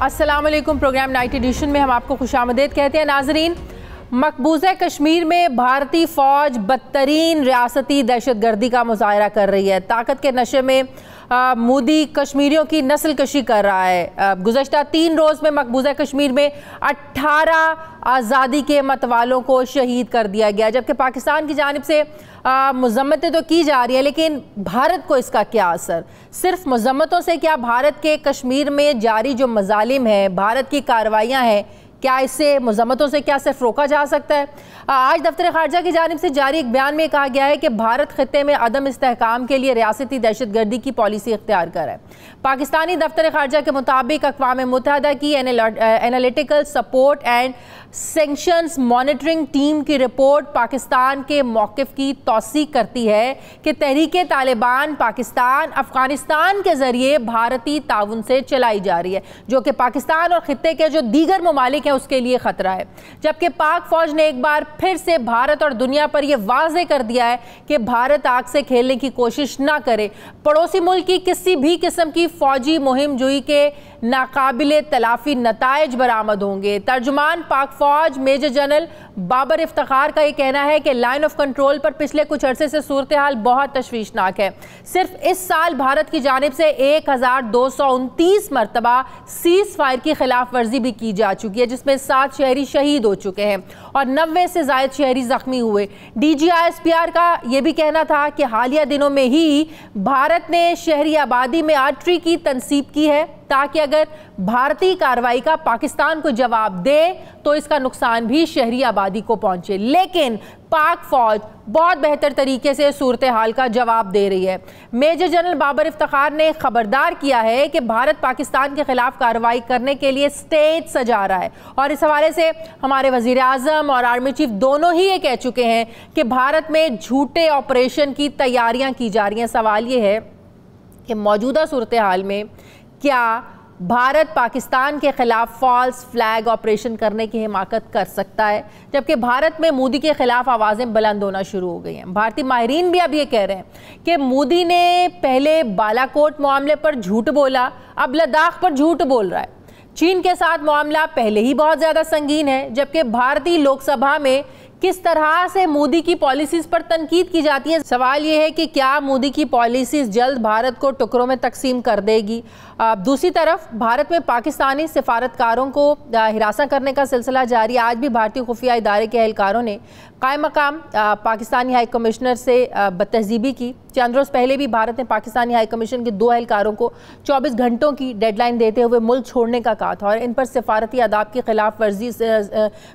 अस्सलाम वालेकुम। Programme night addition में हम आपको खुशामदीद कहते हैं। नाजरीन, मकबूजा कश्मीर में भारतीय फ़ौज बदतरीन रियासती दहशतगर्दी का मुजाहरा कर रही है। ताकत के नशे में मोदी कश्मीरियों की नस्ल कशी कर रहा है। गुज़श्ता 3 रोज़ में मकबूजा कश्मीर में 18 आज़ादी के मतवालों को शहीद कर दिया गया, जबकि पाकिस्तान की जानिब से मज़म्मतें तो की जा रही है, लेकिन भारत को इसका क्या असर? सिर्फ मज़म्मतों से क्या भारत के कश्मीर में जारी जो मज़ालिम है, भारत की कार्रवाइयाँ हैं, क्या इससे मज़म्मतों से क्या सिर्फ रोका जा सकता है? आज दफ्तर ख़ारजा की जानिब से जारी एक बयान में कहा गया है कि भारत खित्ते में अदम इस्तेहकाम के लिए रियासती दहशतगर्दी की पॉलिसी इख्तियार कर है। पाकिस्तानी दफ्तर ख़ारजा के मुताबिक अक़वाम मुत्तहिदा की analytical support and sanctions monitoring team की रिपोर्ट पाकिस्तान के मौक़िफ़ की तौसीक़ करती है कि तहरीके तालिबान पाकिस्तान अफ़गानिस्तान के ज़रिए भारतीय ताउन से चलाई जा रही है, जो कि पाकिस्तान और ख़ित्ते के जो दीगर ममालिक हैं उसके लिए ख़तरा है। जबकि पाक फ़ौज ने एक बार फिर से भारत और दुनिया पर यह वाज़े कर दिया है कि भारत आग से खेलने की कोशिश ना करे। पड़ोसी मुल्क की किसी भी किस्म की फ़ौजी मुहिम जोई के नाकाबिले तलाफ़ी नताइज बरामद होंगे। तर्जुमान पाक फ़ौज मेजर जनरल बाबर इफ्तिखार का ये कहना है कि लाइन ऑफ कंट्रोल पर पिछले कुछ अरसे से सूरत हाल बहुत तशवीशनाक है। सिर्फ इस साल भारत की जानिब से 1229 मरतबा सीज़ फायर की खिलाफ वर्जी भी की जा चुकी है, जिसमें 7 शहरी शहीद हो चुके हैं और 90 से ज़ायद शहरी ज़ख्मी हुए। DGISPR का यह भी कहना था कि हालिया दिनों में ही भारत ने शहरी आबादी में आर्टरी की तनसीब की है, ताकि अगर भारतीय कार्रवाई का पाकिस्तान को जवाब दे तो इसका नुकसान भी शहरी आबादी को पहुंचे। लेकिन पाक फौज बहुत बेहतर तरीके से सूरत हाल का जवाब दे रही है। मेजर जनरल बाबर इफ्तिखार ने खबरदार किया है कि भारत पाकिस्तान के खिलाफ कार्रवाई करने के लिए स्टेज सजा रहा है, और इस हवाले से हमारे वजीर आज़म और आर्मी चीफ दोनों ही ये कह चुके हैं कि भारत में झूठे ऑपरेशन की तैयारियां की जा रही हैं। सवाल ये है कि मौजूदा सूरत हाल में क्या भारत पाकिस्तान के खिलाफ फॉल्स फ्लैग ऑपरेशन करने की हिमाकत कर सकता है? जबकि भारत में मोदी के खिलाफ आवाज़ें बुलंद होना शुरू हो गई हैं। भारतीय माहिरीन भी अब ये कह रहे हैं कि मोदी ने पहले बालाकोट मामले पर झूठ बोला, अब लद्दाख पर झूठ बोल रहा है। चीन के साथ मामला पहले ही बहुत ज़्यादा संगीन है, जबकि भारतीय लोकसभा में किस तरह से मोदी की पॉलिसीज़ पर तनकीद की जाती है। सवाल ये है कि क्या मोदी की पॉलिसीज़ जल्द भारत को टुकड़ों में तकसीम कर देगी? दूसरी तरफ भारत में पाकिस्तानी सिफारतकारों को हिरासत करने का सिलसिला जारी। आज भी भारतीय खुफिया इदारे के एहलकारों ने कायम मकाम पाकिस्तानी हाई कमिश्नर से बदतहज़ीबी की। चंद रोज़ पहले भी भारत ने पाकिस्तानी हाई कमीशन के 2 एहलकारों को 24 घंटों की डेडलाइन देते हुए मुल्क छोड़ने का कहा था, और इन पर सिफारती आदाब की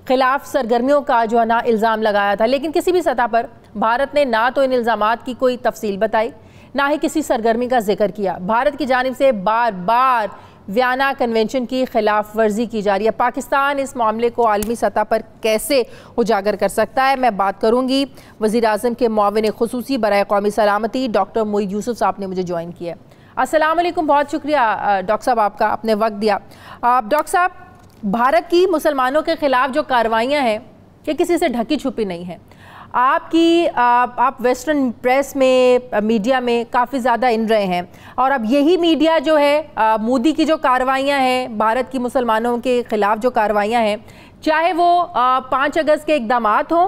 खिलाफ सरगर्मियों का जो है ना इल्ज़ाम लगाया था। लेकिन किसी भी सतह पर भारत ने ना तो इन इल्ज़ामात की कोई तफसील बताई, ना ही किसी सरगर्मी का जिक्र किया। भारत की जानिब से बार बार वियना कन्वेंशन की खिलाफ वर्जी की जा रही है। पाकिस्तान इस मामले को आलमी सतह पर कैसे उजागर कर सकता है? मैं बात करूंगी वज़ीर आज़म के मुआविन ख़ुसूसी बराए कौमी सलामती डॉक्टर मोईद यूसुफ साहब ने मुझे ज्वाइन किया है। अस्सलाम वालेकुम, बहुत शुक्रिया डॉक्टर साहब आपका, आपने वक्त दिया। डॉक्टर साहब, भारत की मुसलमानों के ख़िलाफ़ जो कार्रवाइयाँ हैं ये किसी से ढकी छुपी नहीं है। आप वेस्टर्न प्रेस में, मीडिया में काफ़ी ज़्यादा इन रहे हैं, और अब यही मीडिया जो है मोदी की जो कार्रवाइयाँ हैं, भारत की मुसलमानों के ख़िलाफ़ जो कार्रवाइयाँ हैं, चाहे वो 5 अगस्त के इक़दामात हों,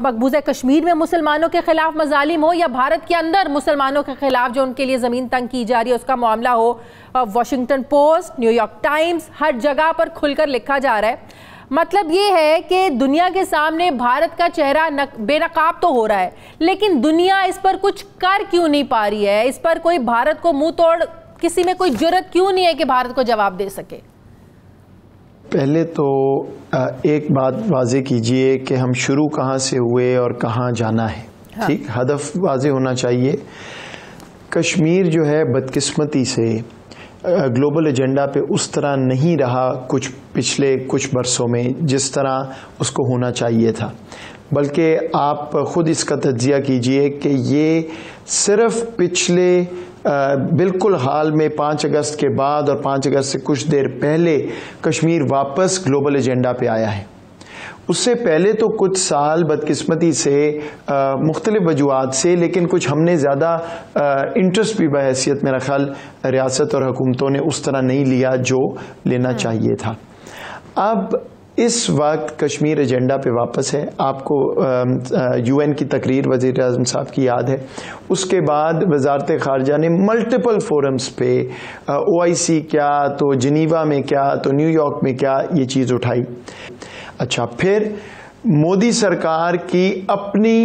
मकबूजा कश्मीर में मुसलमानों के ख़िलाफ़ मज़ालिम हो, या भारत के अंदर मुसलमानों के ख़िलाफ़ जो उनके लिए ज़मीन तंग की जा रही है उसका मामला हो, वाशिंगटन पोस्ट, न्यूयॉर्क टाइम्स, हर जगह पर खुलकर लिखा जा रहा है। मतलब ये है कि दुनिया के सामने भारत का चेहरा बेनकाब तो हो रहा है, लेकिन दुनिया इस पर कुछ कर क्यों नहीं पा रही है? इस पर कोई भारत को मुंह तोड़ किसी में कोई जुर्रत क्यों नहीं है कि भारत को जवाब दे सके? पहले तो एक बात वाज़े कीजिए कि हम शुरू कहाँ से हुए और कहाँ जाना है। हाँ। ठीक, हदफ वाज़े होना चाहिए। कश्मीर जो है बदकिस्मती से ग्लोबल एजेंडा पे उस तरह नहीं रहा पिछले कुछ बरसों में जिस तरह उसको होना चाहिए था, बल्कि आप ख़ुद इसका तज्ज़िया कीजिए कि ये सिर्फ पिछले बिल्कुल हाल में 5 अगस्त के बाद और 5 अगस्त से कुछ देर पहले कश्मीर वापस ग्लोबल एजेंडा पे आया है। उससे पहले तो कुछ साल बदकिस्मती से मुख्तलिफ वजूहात से, लेकिन कुछ हमने ज़्यादा इंटरेस्ट भी बहैसियत मेरा ख्याल रियासत और हुकूमतों ने उस तरह नहीं लिया जो लेना चाहिए था। अब इस वक्त कश्मीर एजेंडा पे वापस है। आपको UN की तकरीर वज़ीर आज़म साहब की याद है। उसके बाद वजारत ख़ारजा ने मल्टीपल फोरम्स पे OIC क्या तो जिनीवा में क्या तो न्यूयॉर्क में क्या ये चीज़ उठाई। अच्छा, फिर मोदी सरकार की अपनी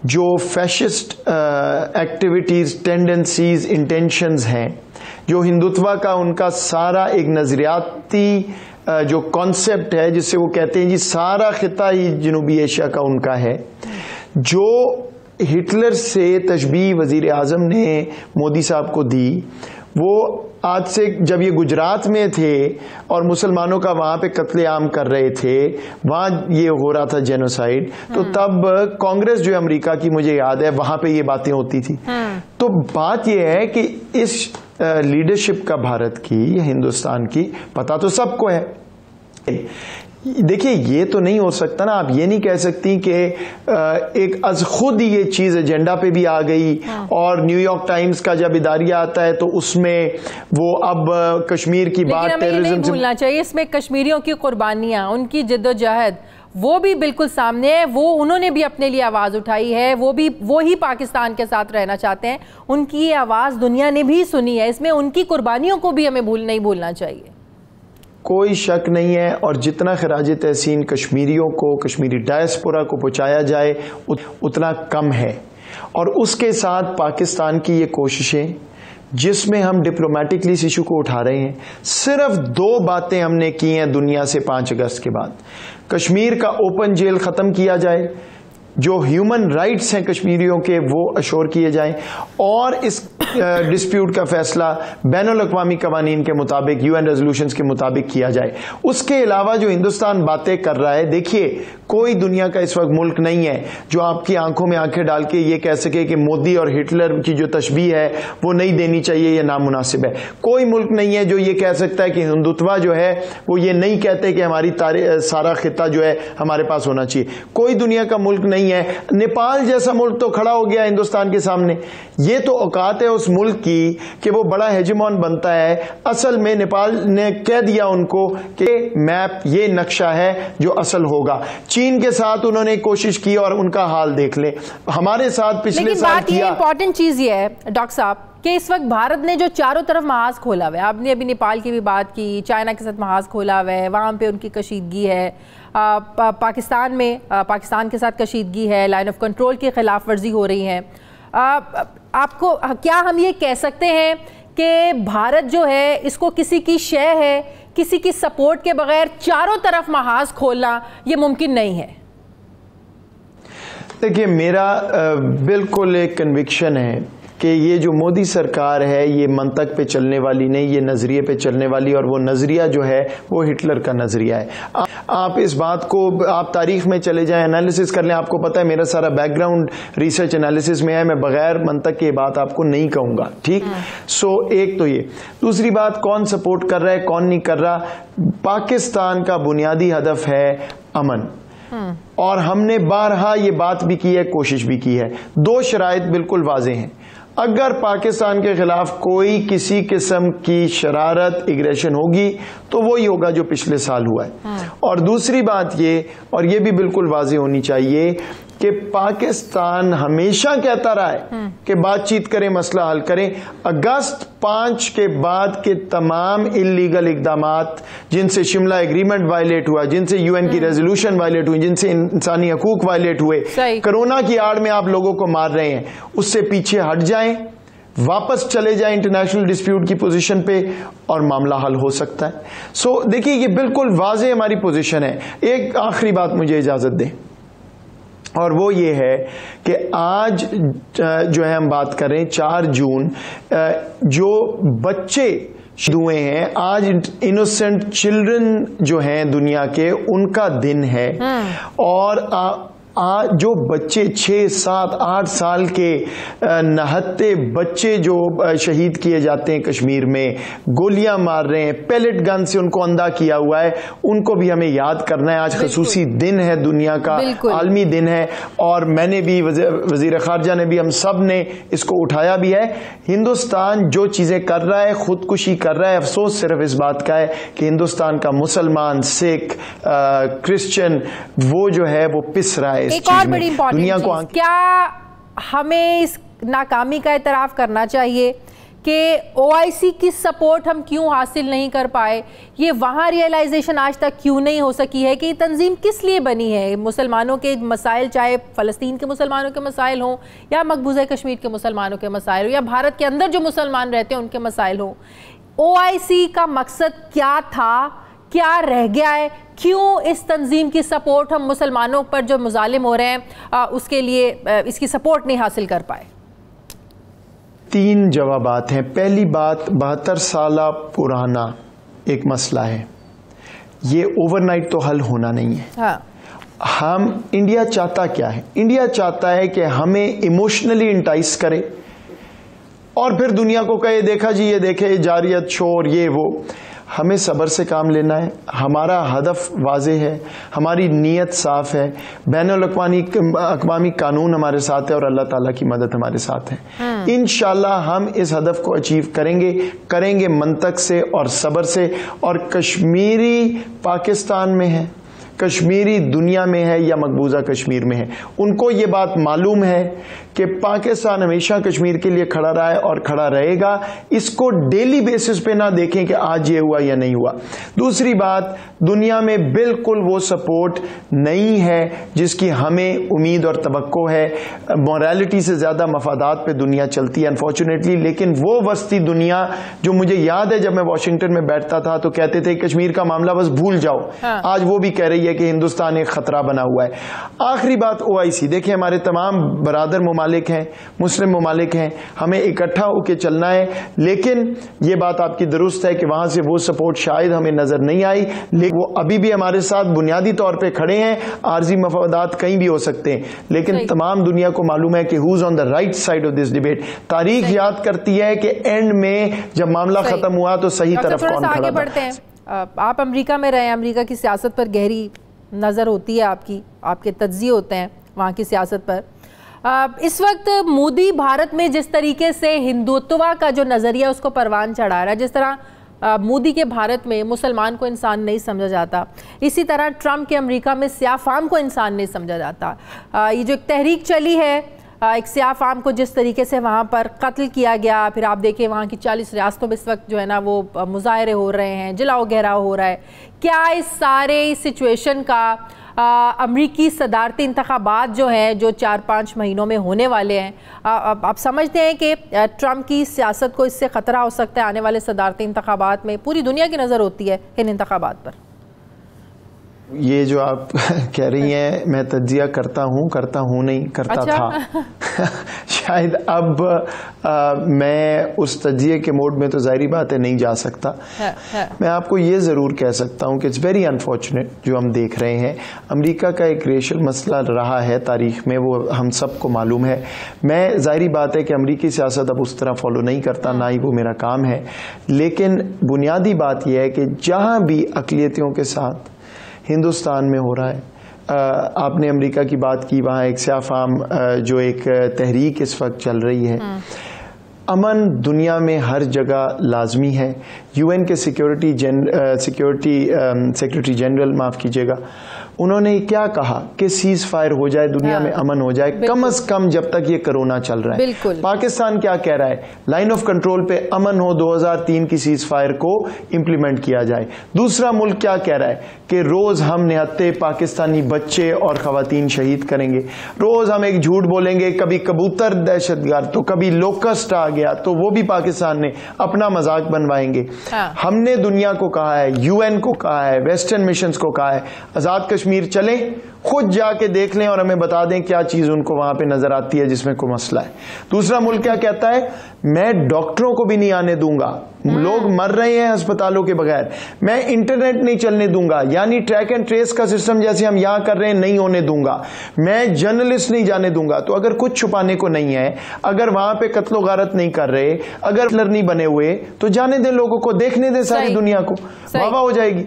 जो फैशिस्ट एक्टिविटीज़, टेंडेंसीज, इंटेंशंस हैं, जो हिंदुत्व का उनका सारा एक नज़रियाती जो कॉन्सेप्ट है जिससे वो कहते हैं जी सारा खिता ही जनूबी एशिया का उनका है, जो हिटलर से तशबीह वजीर आज़म ने मोदी साहब को दी, वो आज से जब ये गुजरात में थे और मुसलमानों का वहां पे कत्लेआम कर रहे थे, वहां ये हो रहा था जेनोसाइड, तो तब कांग्रेस जो अमेरिका की मुझे याद है वहां पे ये बातें होती थी। तो बात ये है कि इस लीडरशिप का भारत की या हिंदुस्तान की पता तो सबको है। देखिए, ये तो नहीं हो सकता ना, आप ये नहीं कह सकती कि एक अज खुद ये चीज एजेंडा पे भी आ गई और न्यूयॉर्क टाइम्स का जब इदारिया आता है तो उसमें वो अब कश्मीर की बात टेररिज्म से भूलना चाहिए। इसमें कश्मीरियों की कुर्बानियां, उनकी जद्दोजहद वो भी बिल्कुल सामने है। वो उन्होंने भी अपने लिए आवाज उठाई है, वो ही पाकिस्तान के साथ रहना चाहते हैं। उनकी ये आवाज दुनिया ने भी सुनी है। इसमें उनकी कुर्बानियों को भी हमें नहीं भूलना चाहिए। कोई शक नहीं है, और जितना खराज तहसीन कश्मीरियों को, कश्मीरी डायस्पोरा को पहुंचाया जाए उतना कम है। और उसके साथ पाकिस्तान की ये कोशिशें जिसमें हम डिप्लोमेटिकली इस इशू को उठा रहे हैं, सिर्फ 2 बातें हमने की हैं दुनिया से 5 अगस्त के बाद। कश्मीर का ओपन जेल खत्म किया जाए, जो ह्यूमन राइट्स हैं कश्मीरियों के वो अशोर किए जाएं, और इस डिस्प्यूट का फैसला बैनुल अक़वामी कवानीन के मुताबिक, UN रेजोल्यूशंस के मुताबिक किया जाए। उसके अलावा जो हिंदुस्तान बातें कर रहा है, देखिए कोई दुनिया का इस वक्त मुल्क नहीं है जो आपकी आंखों में आंखें डाल के ये कह सके कि मोदी और हिटलर की जो तशबीह है वो नहीं देनी चाहिए, ये नामुनासिब है। कोई मुल्क नहीं है जो ये कह सकता है कि हिंदुत्व जो है वो ये नहीं कहते कि हमारी सारा खिता जो है हमारे पास होना चाहिए। कोई दुनिया का मुल्क नहीं है। नेपाल जैसा मुल्क तो खड़ा हो गया हिंदुस्तान के सामने। ये तो औकात है उस मुल्क की कि वो बड़ा हेजेमॉन बनता है। असल में नेपाल ने कह दिया उनको कि मैप ये नक्शा है जो असल होगा। चीन के साथ उन्होंने कोशिश की और उनका हाल देख ले, हमारे साथ पिछले साल किया। इंपॉर्टेंट चीज ये है डॉक्टर साहब कि इस वक्त भारत ने जो चारों तरफ महाज खोला हुआ है, आपने अभी नेपाल की भी बात की, चाइना के साथ महाज खोला हुआ है, वहां पे उनकी कशीदगी है, पाकिस्तान में पाकिस्तान के साथ कशीदगी है, लाइन ऑफ कंट्रोल की खिलाफ वर्जी हो रही है। आपको क्या हम ये कह सकते हैं कि भारत जो है इसको किसी की शय है, किसी की सपोर्ट के बगैर चारों तरफ महाज खोलना ये मुमकिन नहीं है? देखिए, मेरा बिल्कुल एक कन्विक्शन है कि ये जो मोदी सरकार है ये मंतक पे चलने वाली नहीं, ये नजरिए पे चलने वाली, और वो नजरिया जो है वो हिटलर का नजरिया है। आप इस बात को, आप तारीख में चले जाएं, एनालिसिस कर लें, आपको पता है मेरा सारा बैकग्राउंड रिसर्च एनालिसिस में है। मैं बगैर मंतक की बात आपको नहीं कहूंगा, ठीक। सो एक तो ये, दूसरी बात, कौन सपोर्ट कर रहा है कौन नहीं कर रहा। पाकिस्तान का बुनियादी हदफ है अमन, और हमने बारहा ये बात भी की है, कोशिश भी की है। 2 शराइत बिल्कुल वाज़ेह हैं। अगर पाकिस्तान के खिलाफ कोई किसी किस्म की शरारत, एग्रेशन होगी तो वो ही होगा जो पिछले साल हुआ है। और दूसरी बात ये, और ये भी बिल्कुल वाज़ेह होनी चाहिए कि पाकिस्तान हमेशा कहता रहा है कि बातचीत करें, मसला हल करें। अगस्त 5 के बाद के तमाम इल्लीगल इकदामात जिनसे शिमला एग्रीमेंट वायलेट हुआ, जिनसे UN की रेजोल्यूशन वायलेट हुई, जिनसे इंसानी हकूक वायलेट हुए, कोरोना की आड़ में आप लोगों को मार रहे हैं, उससे पीछे हट जाएं, वापस चले जाएं इंटरनेशनल डिस्प्यूट की पोजीशन पे, और मामला हल हो सकता है। सो देखिए, ये बिल्कुल वाज़ेह हमारी पोजीशन है। एक आखिरी बात मुझे इजाजत दें, और वो ये है कि आज जो है हम बात कर रहे हैं 4 जून, जो बच्चे हुए हैं आज, इनोसेंट चिल्ड्रन जो हैं दुनिया के, उनका दिन है। और जो बच्चे 6, 7, 8 साल के नहत्ते बच्चे जो शहीद किए जाते हैं कश्मीर में, गोलियां मार रहे हैं, पैलेट गन से उनको अंधा किया हुआ है, उनको भी हमें याद करना है। आज खसूसी दिन है, दुनिया का आलमी दिन है, और मैंने भी, वजीर खारजा ने भी, हम सब ने इसको उठाया भी है। हिंदुस्तान जो चीजें कर रहा है, खुदकुशी कर रहा है। अफसोस सिर्फ इस बात का है कि हिंदुस्तान का मुसलमान, सिख, क्रिश्चियन, वो जो है वो पिस रहा है। एक और बड़ी इंपॉर्टेंट चीज, क्या हमें इस नाकामी का एतराफ करना चाहिए कि ओआईसी की सपोर्ट हम क्यों हासिल नहीं कर पाए? ये वहाँ रियलाइजेशन आज तक क्यों नहीं हो सकी है कि ये तंजीम किस लिए बनी है? मुसलमानों के मसाइल, चाहे फ़लस्तीन के मुसलमानों के मसाइल हों, या मकबूजा कश्मीर के मुसलमानों के मसाइल हो, या भारत के अंदर जो मुसलमान रहते हैं उनके मसाइल हों, ओआईसी का मकसद क्या था, क्या रह गया है? क्यों इस तंजीम की सपोर्ट हम मुसलमानों पर जो मुजालिम हो रहे हैं उसके लिए इसकी सपोर्ट नहीं हासिल कर पाए? 3 जवाबात हैं। पहली बात, 72 साल पुराना एक मसला है, ये ओवरनाइट तो हल होना नहीं है। हाँ। हम, इंडिया चाहता क्या है? इंडिया चाहता है कि हमें इमोशनली इंटाइस करे और फिर दुनिया को कहे, देखा जी, ये देखे जारियत, शोर, ये वो। हमें सब्र से काम लेना है। हमारा हदफ वाज़े है, हमारी नीयत साफ है, बैनुल-अक़वामी कानून हमारे साथ है और अल्लाह ताला की मदद हमारे साथ है। इंशाल्लाह हम इस हदफ को अचीव करेंगे मंतक से और सब्र से। और कश्मीरी पाकिस्तान में है, कश्मीरी दुनिया में है या मकबूजा कश्मीर में है, उनको ये बात मालूम है कि पाकिस्तान हमेशा कश्मीर के लिए खड़ा रहा है और खड़ा रहेगा। इसको डेली बेसिस पे ना देखें कि आज ये हुआ या नहीं हुआ। दूसरी बात, दुनिया में बिल्कुल वो सपोर्ट नहीं है जिसकी हमें उम्मीद और तवक्को है। मोरालिटी से ज्यादा मफादात पे दुनिया चलती है अनफॉर्चुनेटली। लेकिन वो वस्ती दुनिया जो मुझे याद है जब मैं वाशिंगटन में बैठता था तो कहते थे कश्मीर का मामला बस भूल जाओ, आज वो भी कह रही है कि हिंदुस्तान एक खतरा बना हुआ है। आखिरी बात, ओआईसी, देखिए हमारे तमाम बरादर ममालिक हैं, मुस्लिम ममालिक हैं, हमें इकट्ठा होकर चलना है। लेकिन ये बात आपकी दुरुस्त है कि वहां से वो सपोर्ट शायद हमें नजर नहीं आई, लेकिन वो अभी भी हमारे साथ बुनियादी तौर पे खड़े हैं। आर्जी मफादात कहीं भी हो सकते हैं, लेकिन तमाम दुनिया को मालूम है कि who is on the right side of this debate. तारीख याद करती है कि एंड में जब मामला खत्म हुआ तो सही तरफ कौन खड़ा था। आप अमेरिका में रहे, अमेरिका की सियासत पर गहरी नज़र होती है आपकी, आपके तज्ज़िये होते हैं वहाँ की सियासत पर। इस वक्त मोदी भारत में जिस तरीके से हिंदुत्व का जो नज़रिया उसको परवान चढ़ा रहा है, जिस तरह मोदी के भारत में मुसलमान को इंसान नहीं समझा जाता, इसी तरह ट्रंप के अमेरिका में स्याह फाम को इंसान नहीं समझा जाता। ये जो एक तहरीक चली है, एक स्याह फाम को जिस तरीके से वहाँ पर कत्ल किया गया, फिर आप देखिए वहाँ की 40 रियासतों में इस वक्त जो है ना वो मुजाहरे हो रहे हैं, जलाओ घेराव हो रहा है। क्या इस सारे सिचुएशन का अमरीकी सदारती इंतखाबात जो हैं, जो 4-5 महीनों में होने वाले हैं, आप समझते हैं कि ट्रंप की सियासत को इससे ख़तरा हो सकता है आने वाले सदारती इंतखाबात में? पूरी दुनिया की नज़र होती है इन इंतखाबात पर। ये जो आप कह रही हैं, मैं तज्जिया करता हूँ नहीं, करता था। शायद अब मैं उस तज्जिए के मोड में तो जाहिर बात है नहीं जा सकता। मैं आपको ये ज़रूर कह सकता हूँ कि इट्स वेरी अनफॉर्चुनेट जो हम देख रहे हैं। अमेरिका का एक रेशल मसला रहा है तारीख में, वो हम सबको मालूम है। मैं जाहिर बात है कि अमेरिकी सियासत अब उस तरह फॉलो नहीं करता, ना ही वो मेरा काम है। लेकिन बुनियादी बात यह है कि जहाँ भी अक़लियतियों के साथ हिंदुस्तान में हो रहा है, आपने अमेरिका की बात की, वहाँ एक स्याह फाम जो एक तहरीक इस वक्त चल रही है। अमन दुनिया में हर जगह लाजमी है। यूएन के सिक्योरिटी सेक्रेटरी जनरल, माफ़ कीजिएगा, उन्होंने क्या कहा कि सीज फायर हो जाए, दुनिया में अमन हो जाए, कम से कम जब तक ये कोरोना चल रहा है। पाकिस्तान क्या कह रहा है? लाइन ऑफ कंट्रोल पे अमन हो, 2003 की सीज फायर को इंप्लीमेंट किया जाए। दूसरा मुल्क क्या कह रहा है कि रोज हम निहत्ते पाकिस्तानी बच्चे और खवातीन शहीद करेंगे। रोज हम एक झूठ बोलेंगे, कभी कबूतर दहशतगर्द तो कभी लोकस्ट आ गया, तो वो भी पाकिस्तान ने अपना मजाक बनवाएंगे। हमने दुनिया को कहा है, यूएन को कहा है, वेस्टर्न मिशंस को कहा है, आजाद कश्मीर चलें, खुद जाके देख लें और हमें बता दें क्या चीज उनको वहां पे नजर आती है जिसमें कोई मसला है। दूसरा मुल्क क्या कहता है, मैं डॉक्टरों को भी नहीं आने दूंगा, लोग मर रहे हैं अस्पतालों के बगैर, मैं इंटरनेट नहीं चलने दूंगा, यानी ट्रैक एंड ट्रेस का सिस्टम जैसे हम यहां कर रहे हैं नहीं होने दूंगा, मैं जर्नलिस्ट नहीं जाने दूंगा। तो अगर कुछ छुपाने को नहीं है, अगर वहां पे कत्लो गारत नहीं कर रहे, अगर हिटलर नहीं बने हुए, तो जाने दें लोगों को, देखने दें सारी दुनिया को, वाह हो जाएगी।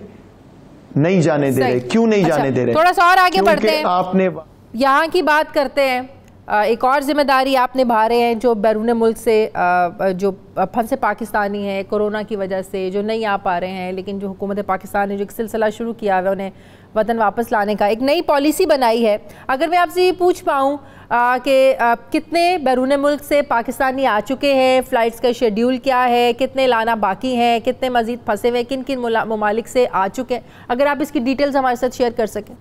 नहीं जाने दे रहे, क्यों नहीं जाने दे रहे? थोड़ा सा और आगे बढ़ते हैं, आपने यहाँ की बात करते हैं। एक और जिम्मेदारी आप निभा रहे हैं, जो बैरून मुल्क से जो फंसे पाकिस्तानी हैं कोरोना की वजह से, जो नहीं आ पा रहे हैं, लेकिन जो हुकूमत पाकिस्तान ने जो एक सिलसिला शुरू किया है उन्हें वतन वापस लाने का, एक नई पॉलिसी बनाई है। अगर मैं आपसे ये पूछ पाऊँ कि कितने बैरून मुल्क से पाकिस्तानी आ चुके हैं, फ़्लाइट्स का शेड्यूल क्या है, कितने लाना बाकी हैं, कितने मज़ीद फंसे हुए, किन किन ममालिक से आ चुके हैं, अगर आप इसकी डिटेल्स हमारे साथ शेयर कर सकें।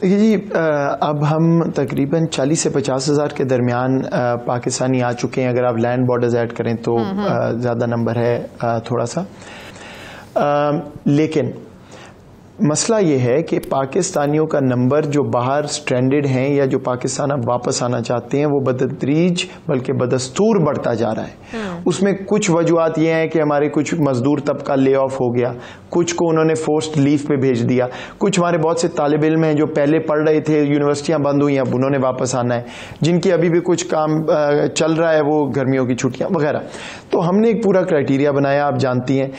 देखिए जी, अब हम तकरीबन 40 से 50 हज़ार के दरमियान पाकिस्तानी आ चुके हैं। अगर आप लैंड बॉर्डर्स ऐड करें तो ज़्यादा नंबर है थोड़ा सा, लेकिन मसला ये है कि पाकिस्तानियों का नंबर जो बाहर स्ट्रैंडेड हैं या जो पाकिस्तान अब वापस आना चाहते हैं वो बदतदरीज बल्कि बदस्तूर बढ़ता जा रहा है। उसमें कुछ वजूहत ये हैं कि हमारे कुछ मजदूर तबका ले ऑफ हो गया, कुछ को उन्होंने फोर्स्ड लीव पे भेज दिया, कुछ हमारे बहुत से तालिब इल्म हैं जो पहले पढ़ रहे थे, यूनिवर्सिटियां बंद हुई, अब उन्होंने वापस आना है, जिनकी अभी भी कुछ काम चल रहा है, वो गर्मियों की छुट्टियां वगैरह। तो हमने एक पूरा क्राइटेरिया बनाया, आप जानती हैं।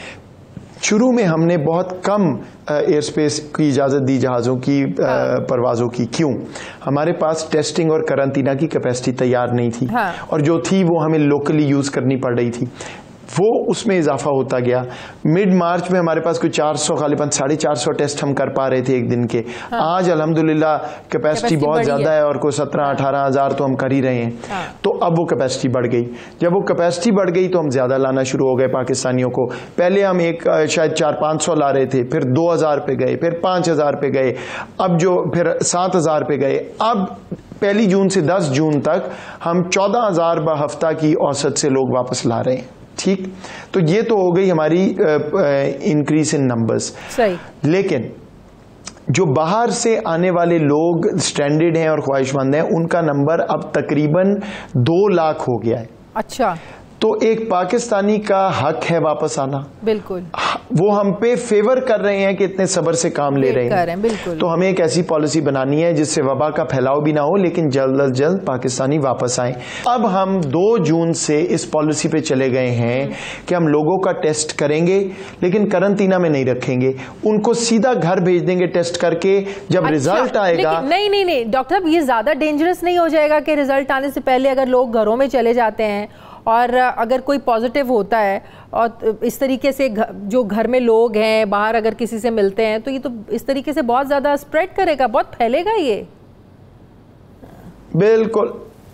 शुरू में हमने बहुत कम एयर स्पेस की इजाज़त दी जहाज़ों की परवाज़ों की। क्यों? हमारे पास टेस्टिंग और करंतना की कैपेसिटी तैयार नहीं थी, और जो थी वो हमें लोकली यूज़ करनी पड़ रही थी। वो उसमें इजाफा होता गया। मिड मार्च में हमारे पास कुछ 400 गालिबन 450 टेस्ट हम कर पा रहे थे एक दिन के। आज अल्हम्दुलिल्लाह कैपेसिटी बहुत ज़्यादा है और कोई 17-18 हज़ार तो हम कर ही रहे हैं। तो अब वो कैपेसिटी बढ़ गई। जब वो कैपेसिटी बढ़ गई तो हम ज़्यादा लाना शुरू हो गए पाकिस्तानियों को। पहले हम शायद 400-500 ला रहे थे, फिर 2000 पे गए, फिर 5000 पे गए, अब जो फिर 7000 पे गए। अब 1 जून से 10 जून तक हम 14,000 बहफ्ता की औसत से लोग वापस ला रहे हैं। ठीक, तो ये तो हो गई हमारी इंक्रीज इन नंबर्स। सही। लेकिन जो बाहर से आने वाले लोग स्ट्रैंडेड हैं और ख्वाहिशमंद हैं, उनका नंबर अब तकरीबन 2 लाख हो गया है। अच्छा, तो एक पाकिस्तानी का हक है वापस आना। बिल्कुल। वो हम पे फेवर कर रहे हैं कि इतने सब्र से काम ले रहे हैं। बिल्कुल। तो हमें एक ऐसी पॉलिसी बनानी है जिससे वबा का फैलाव भी ना हो, लेकिन जल्द अज जल्द पाकिस्तानी वापस आए। अब हम 2 जून से इस पॉलिसी पे चले गए हैं कि हम लोगों का टेस्ट करेंगे, लेकिन करंतना में नहीं रखेंगे, उनको सीधा घर भेज देंगे टेस्ट करके। जब रिजल्ट आएगा, नहीं डॉक्टर साहब, ये ज्यादा डेंजरस नहीं हो जाएगा कि रिजल्ट आने से पहले अगर लोग घरों में चले जाते हैं और अगर कोई पॉजिटिव होता है और इस तरीके से जो घर में लोग हैं बाहर अगर किसी से मिलते हैं, तो ये तो इस तरीके से बहुत ज़्यादा स्प्रेड करेगा, बहुत फैलेगा ये।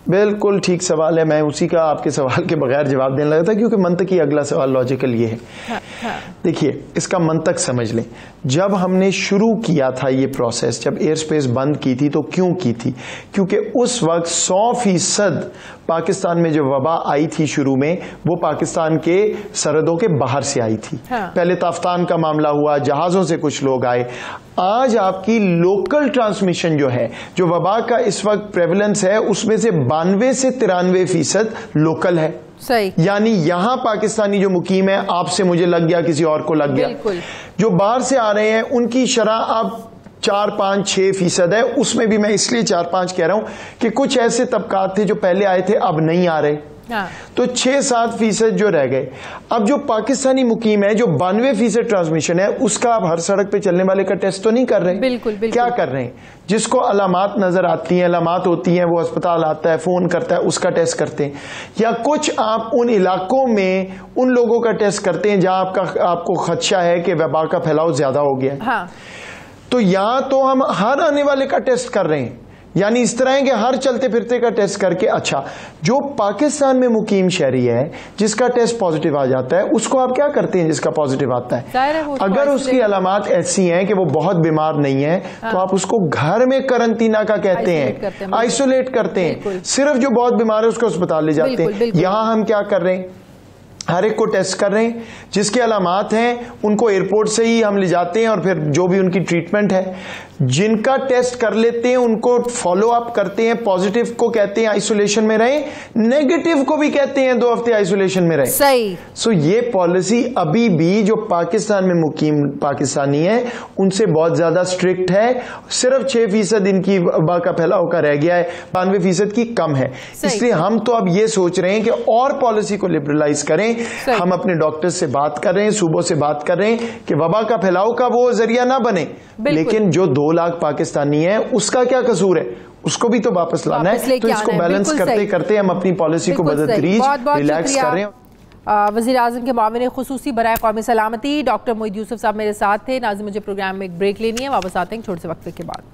बिल्कुल ठीक सवाल है। मैं उसी का आपके सवाल के बगैर जवाब देने लगा था, क्योंकि मंतकी अगला सवाल लॉजिकल ये है। देखिए, इसका मंतक समझ लें। जब हमने शुरू किया था ये प्रोसेस, जब एयर स्पेस बंद की थी, तो क्यों की थी? क्योंकि उस वक्त 100% पाकिस्तान में जो वबा आई थी शुरू में, वो पाकिस्तान के सरहदों के बाहर से आई थी। पहले ताफ्तान का मामला हुआ, जहाजों से कुछ लोग आए। आज आपकी लोकल ट्रांसमिशन जो है, जो वबा का इस वक्त प्रेवलेंस है, उसमें से 92 से 93% लोकल है। सही। यानी यहां पाकिस्तानी जो मुकीम है, आपसे मुझे लग गया, किसी और को लग गया। जो बाहर से आ रहे हैं उनकी शरह अब 4-5-6% है। उसमें भी मैं इसलिए 4-5 कह रहा हूं कि कुछ ऐसे तबकात थे जो पहले आए थे, अब नहीं आ रहे। तो 6-7% जो रह गए। अब जो पाकिस्तानी मुकीम है, जो 92% ट्रांसमिशन है, उसका आप हर सड़क पे चलने वाले का टेस्ट तो नहीं कर रहे। बिल्कुल। क्या कर रहे हैं? जिसको अलामात नजर आती हैं, अलामात होती हैं, वो अस्पताल आता है, फोन करता है, उसका टेस्ट करते हैं। या कुछ आप उन इलाकों में उन लोगों का टेस्ट करते हैं जहां आपको खदशा है कि वबा का फैलाव ज्यादा हो गया। तो यहां तो हम हर आने वाले का टेस्ट कर रहे हैं, यानी इस तरह है कि हर चलते फिरते का टेस्ट करके। अच्छा, जो पाकिस्तान में मुकीम शहरी है जिसका टेस्ट पॉजिटिव आ जाता है, उसको आप क्या करते हैं जिसका पॉजिटिव आता है? अगर उसकी अलामात ऐसी हैं कि वो बहुत बीमार नहीं है, तो आप उसको घर में करंतना का कहते हैं, आइसोलेट करते हैं। सिर्फ जो बहुत बीमार है उसको अस्पताल ले जाते हैं। यहां हम क्या कर रहे हैं? हर एक को टेस्ट कर रहे हैं, जिसके अलामात हैं उनको एयरपोर्ट से ही हम ले जाते हैं और फिर जो भी उनकी ट्रीटमेंट है, जिनका टेस्ट कर लेते हैं उनको फॉलो अप करते हैं, पॉजिटिव को कहते हैं आइसोलेशन में रहें, नेगेटिव को भी कहते हैं 2 हफ्ते आइसोलेशन में रहें। सही। सो ये पॉलिसी अभी भी जो पाकिस्तान में मुकीम पाकिस्तानी है उनसे बहुत ज्यादा स्ट्रिक्ट है। सिर्फ 6% इनकी वबा का फैलाव का रह गया है, 92% की कम है। इसलिए हम तो अब ये सोच रहे हैं कि और पॉलिसी को लिबरलाइज करें। हम अपने डॉक्टर से बात कर रहे हैं, सूबों से बात कर रहे हैं कि वबा का फैलाव का वो जरिया ना बने, लेकिन जो 2 लाख पाकिस्तानी है उसका क्या कसूर है, उसको भी तो वापस लाना है। तो इसको बैलेंस करते करते हम अपनी पॉलिसी को बदतरीज रिलैक्स कर रहे हैं। वज़ीर आज़म के मामले खुसूसी बराए कौमी सलामती डॉक्टर मोईद यूसुफ साहब मेरे साथ थे। नाज़रीन, मुझे प्रोग्राम में एक ब्रेक लेनी है, वापस आते हैं छोटे से वक्फे के बाद।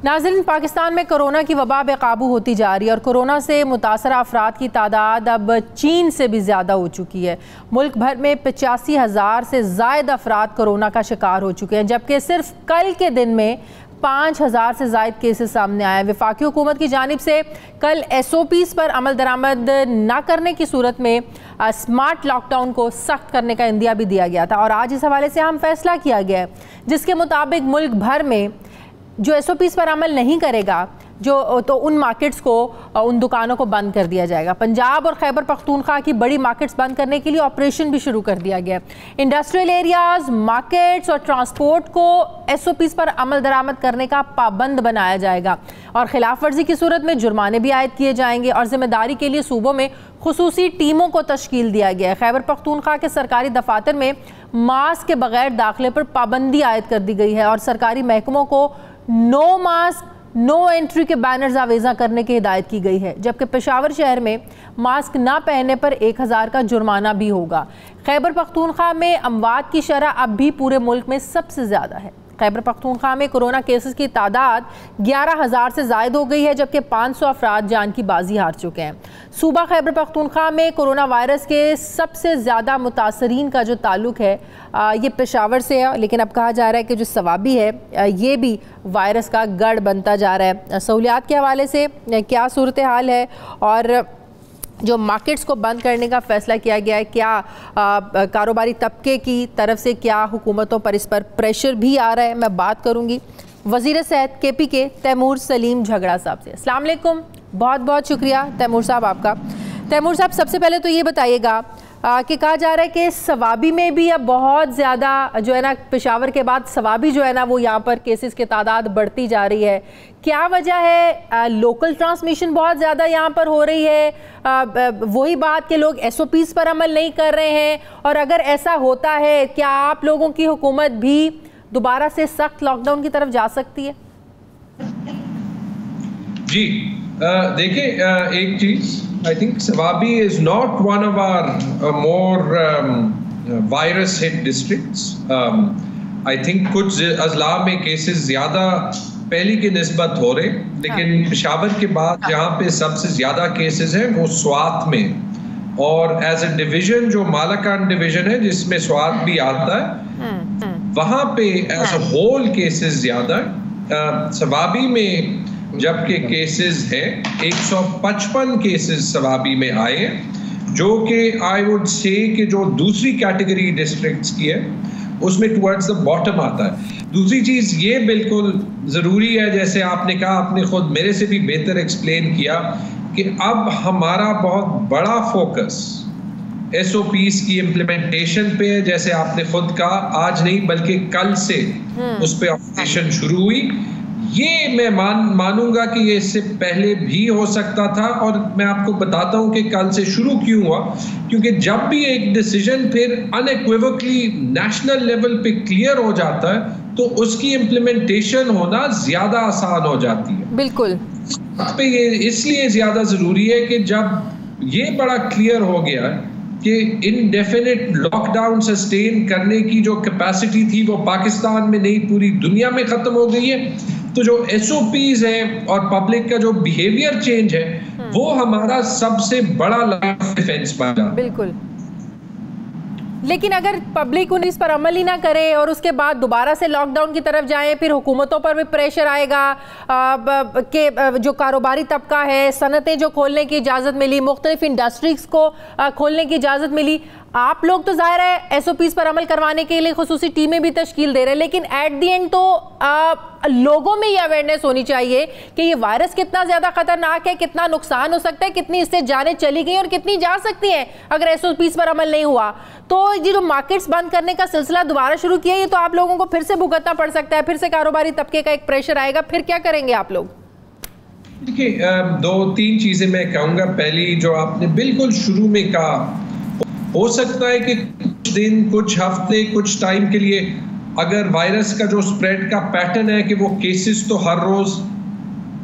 नाज़रीन, पाकिस्तान में कोरोना की वबा बेकाबू होती जा रही है और कोरोना से मुतासरा अफराद की तादाद अब चीन से भी ज़्यादा हो चुकी है। मुल्क भर में 85,000 से ज़ायद अफराद कोरोना का शिकार हो चुके हैं, जबकि सिर्फ कल के दिन में 5,000 से ज़ायद केसेस सामने आए हैं। वफाकी हुकूमत की जानिब से कल SOPs पर अमल दरामद न करने की सूरत में स्मार्ट लॉकडाउन को सख्त करने का इंदिया भी दिया गया था और आज इस हवाले से अहम फैसला किया गया है, जिसके मुताबिक मुल्क भर में जो SOPs पर अमल नहीं करेगा तो उन मार्केट्स को, उन दुकानों को बंद कर दिया जाएगा। पंजाब और खैबर पख्तूनख्वा की बड़ी मार्केट्स बंद करने के लिए ऑपरेशन भी शुरू कर दिया गया। इंडस्ट्रियल एरियाज, मार्केट्स और ट्रांसपोर्ट को SOPs पर अमल दरामद करने का पाबंद बनाया जाएगा और खिलाफ वर्जी की सूरत में जुर्माने भी आयद किए जाएंगे और जिम्मेदारी के लिए सूबों में खुसूसी टीमों को तश्कील दिया गया है। खैबर पख्तूनख्वा के सरकारी दफातर में मास्क के बगैर दाखिले पर पाबंदी आयद कर दी गई है और सरकारी महकमों को नो मास्क नो एंट्री के बैनर्स आवेजा करने की हिदायत की गई है, जबकि पेशावर शहर में मास्क ना पहनने पर 1,000 का जुर्माना भी होगा। खैबर पख्तूनख्वा में अमवात की शरह अब भी पूरे मुल्क में सबसे ज़्यादा है। खैबर पख्तूनख्वा में कोरोना केसेस की तादाद 11,000 से ज़ायद हो गई है, जबकि 500 अफराद जान की बाजी हार चुके हैं। सूबा खैबर पख्तूनख्वा में कोरोना वायरस के सबसे ज़्यादा मुतासरीन का जो ताल्लुक है ये पेशावर से है, लेकिन अब कहा जा रहा है कि जो सवाबी है ये भी वायरस का गढ़ बनता जा रहा है। सहूलियात के हवाले से क्या सूरत हाल है और जो मार्केट्स को बंद करने का फ़ैसला किया गया है, क्या कारोबारी तबके की तरफ से क्या हुकूमतों पर इस पर प्रेशर भी आ रहा है, मैं बात करूँगी वज़ीर सेहत KP के तैमूर सलीम झगड़ा साहब से। अस्सलाम वालेकुम, बहुत बहुत शुक्रिया तैमूर साहब आपका। तैमूर साहब, सबसे पहले तो ये बताइएगा कि कहा जा रहा है कि सवाबी में भी अब बहुत ज़्यादा जो है ना, पेशावर के बाद सवाबी जो है ना वो यहाँ पर केसेस की तादाद बढ़ती जा रही है। क्या वजह है? लोकल ट्रांसमिशन बहुत ज़्यादा यहाँ पर हो रही है, वही बात कि लोग SOPs पर अमल नहीं कर रहे हैं, और अगर ऐसा होता है क्या आप लोगों की हुकूमत भी दोबारा से सख्त लॉकडाउन की तरफ जा सकती है? जी देखिए, एक चीज़, I think Sawabi is not one of our more virus hit districts. I think कुछ अजला में केसेस ज़्यादा पहली की निस्बत हो रहे, लेकिन पेशावर के बाद जहाँ पे सबसे ज़्यादा केसेस हैं वो स्वात में, और एज ए डिवीज़न जो मालाकान डिवीज़न है जिसमें स्वात भी आता है, वहाँ पे एज अ होल केसेस ज़्यादा। सवाबी में जबकि केसेस हैं 155 केसेस सवाबी में आए हैं, जो कि आई वुड से कि जो दूसरी कैटेगरी डिस्ट्रिक्ट्स की है उसमें टुवर्ड्स द बॉटम आता है। दूसरी चीज़ ये बिल्कुल ज़रूरी है, जैसे आपने कहा, आपने खुद मेरे से भी बेहतर एक्सप्लेन किया कि अब हमारा बहुत बड़ा फोकस SOPs की इम्प्लीमेंटेशन पे है। जैसे आपने खुद कहा, आज नहीं बल्कि कल से उस पर ऑपरेशन शुरू हुई। ये मैं मानूंगा कि ये इससे पहले भी हो सकता था, और मैं आपको बताता हूं कि कल से शुरू क्यों हुआ, क्योंकि जब भी एक डिसीजन फिर अनइक्विवोकली नेशनल लेवल पे क्लियर हो जाता है तो उसकी इम्प्लीमेंटेशन होना ज्यादा आसान हो जाती है। बिल्कुल, पे ये इसलिए ज्यादा जरूरी है कि जब ये बड़ा क्लियर हो गया कि इनडेफिनिट लॉकडाउन सस्टेन करने की जो कैपेसिटी थी वो पाकिस्तान में नहीं पूरी दुनिया में ख़त्म हो गई है। तो जो SOPs हैं और पब्लिक का जो बिहेवियर चेंज है वो हमारा सबसे बड़ा लाइन ऑफ डिफेंस बन जाता है। बिल्कुल, लेकिन अगर पब्लिक इस पर अमल ही ना करे और उसके बाद दोबारा से लॉकडाउन की तरफ जाएं, फिर हुकूमतों पर भी प्रेशर आएगा कि जो कारोबारी तबका है, सनतें जो खोलने की इजाज़त मिली, मुख्तलिफ इंडस्ट्रीज़ को खोलने की इजाज़त मिली, आप लोग तो ज़ाहिर है SOPs पर अमल करवाने के लिए खुसूसी टीमें भी तश्कील दे रहे हैं, लेकिन एट दी एंड तो लोगों में ये अवेयरनेस होनी चाहिए कि ये वायरस कितना ज़्यादा खतरनाक है, कितना नुकसान हो सकता है, कितनी इससे जानें चली गई और कितनी जा सकती हैं अगर SOPs पर अमल नहीं हुआ। तो ये जो मार्केट्स बंद करने का सिलसिला दोबारा शुरू किया, ये तो आप लोगों को फिर से भुगतना पड़ सकता है, फिर से कारोबारी तबके का एक प्रेशर आएगा, फिर क्या करेंगे आप लोग? देखिए, 2-3 चीज़ें मैं कहूँगा। पहली जो आपने बिल्कुल शुरू में कहा, हो सकता है कि कुछ दिन, कुछ हफ्ते, कुछ टाइम के लिए अगर वायरस का जो स्प्रेड का पैटर्न है कि वो केसेस तो हर रोज़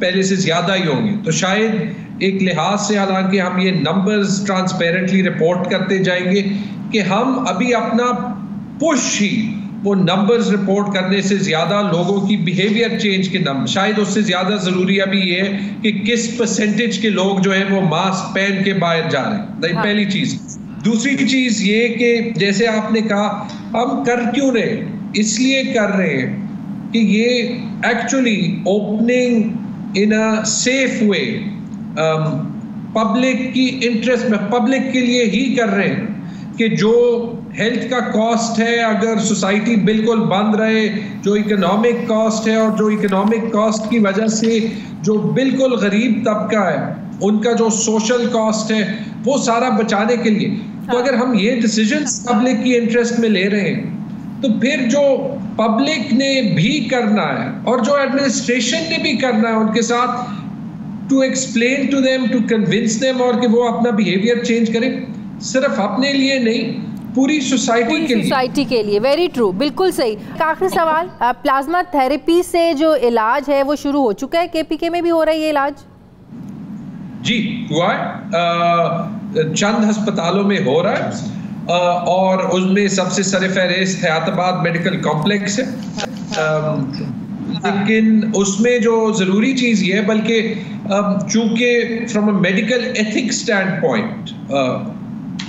पहले से ज़्यादा ही होंगे, तो शायद एक लिहाज से, हालांकि हम ये नंबर्स ट्रांसपेरेंटली रिपोर्ट करते जाएंगे कि हम अभी अपना पुश ही वो नंबर्स रिपोर्ट करने से ज़्यादा लोगों की बिहेवियर चेंज के नंबर, शायद उससे ज़्यादा ज़रूरी अभी ये है कि किस परसेंटेज के लोग जो है वो मास्क पहन के बाहर जा रहे हैं। पहली चीज़। दूसरी चीज़ ये कि जैसे आपने कहा, हम कर क्यों रहे, इसलिए कर रहे हैं कि ये actually opening in a safe way public की इंटरेस्ट में, पब्लिक के लिए ही कर रहे हैं कि जो हेल्थ का कॉस्ट है, अगर सोसाइटी बिल्कुल बंद रहे, जो इकोनॉमिक कॉस्ट है और जो इकोनॉमिक कॉस्ट की वजह से जो बिल्कुल गरीब तबका है उनका जो सोशल कॉस्ट है वो सारा बचाने के लिए। तो अगर हम ये डिसीजंस पब्लिक की इंटरेस्ट में ले रहे हैं तो फिर जो पब्लिक ने भी करना है और जो एडमिनिस्ट्रेशन ने भी करना है उनके साथ, to explain to them, to convince them, और कि वो अपना बिहेवियर चेंज करें, सिर्फ अपने लिए नहीं, पूरी सोसाइटी के लिए। वेरी ट्रू, बिल्कुल सही। आखिरी सवाल, प्लाज्मा थेरेपी से जो इलाज है वो शुरू हो चुका है, KPK में भी हो रहा है ये इलाज? जी हुआ है, चंद अस्पतालों में हो रहा है और उसमें सबसे सरफहरिस्त हयाताबाद मेडिकल कॉम्प्लेक्स है। लेकिन उसमें जो ज़रूरी चीज़ ये है, बल्कि चूँकि from a medical ethics stand point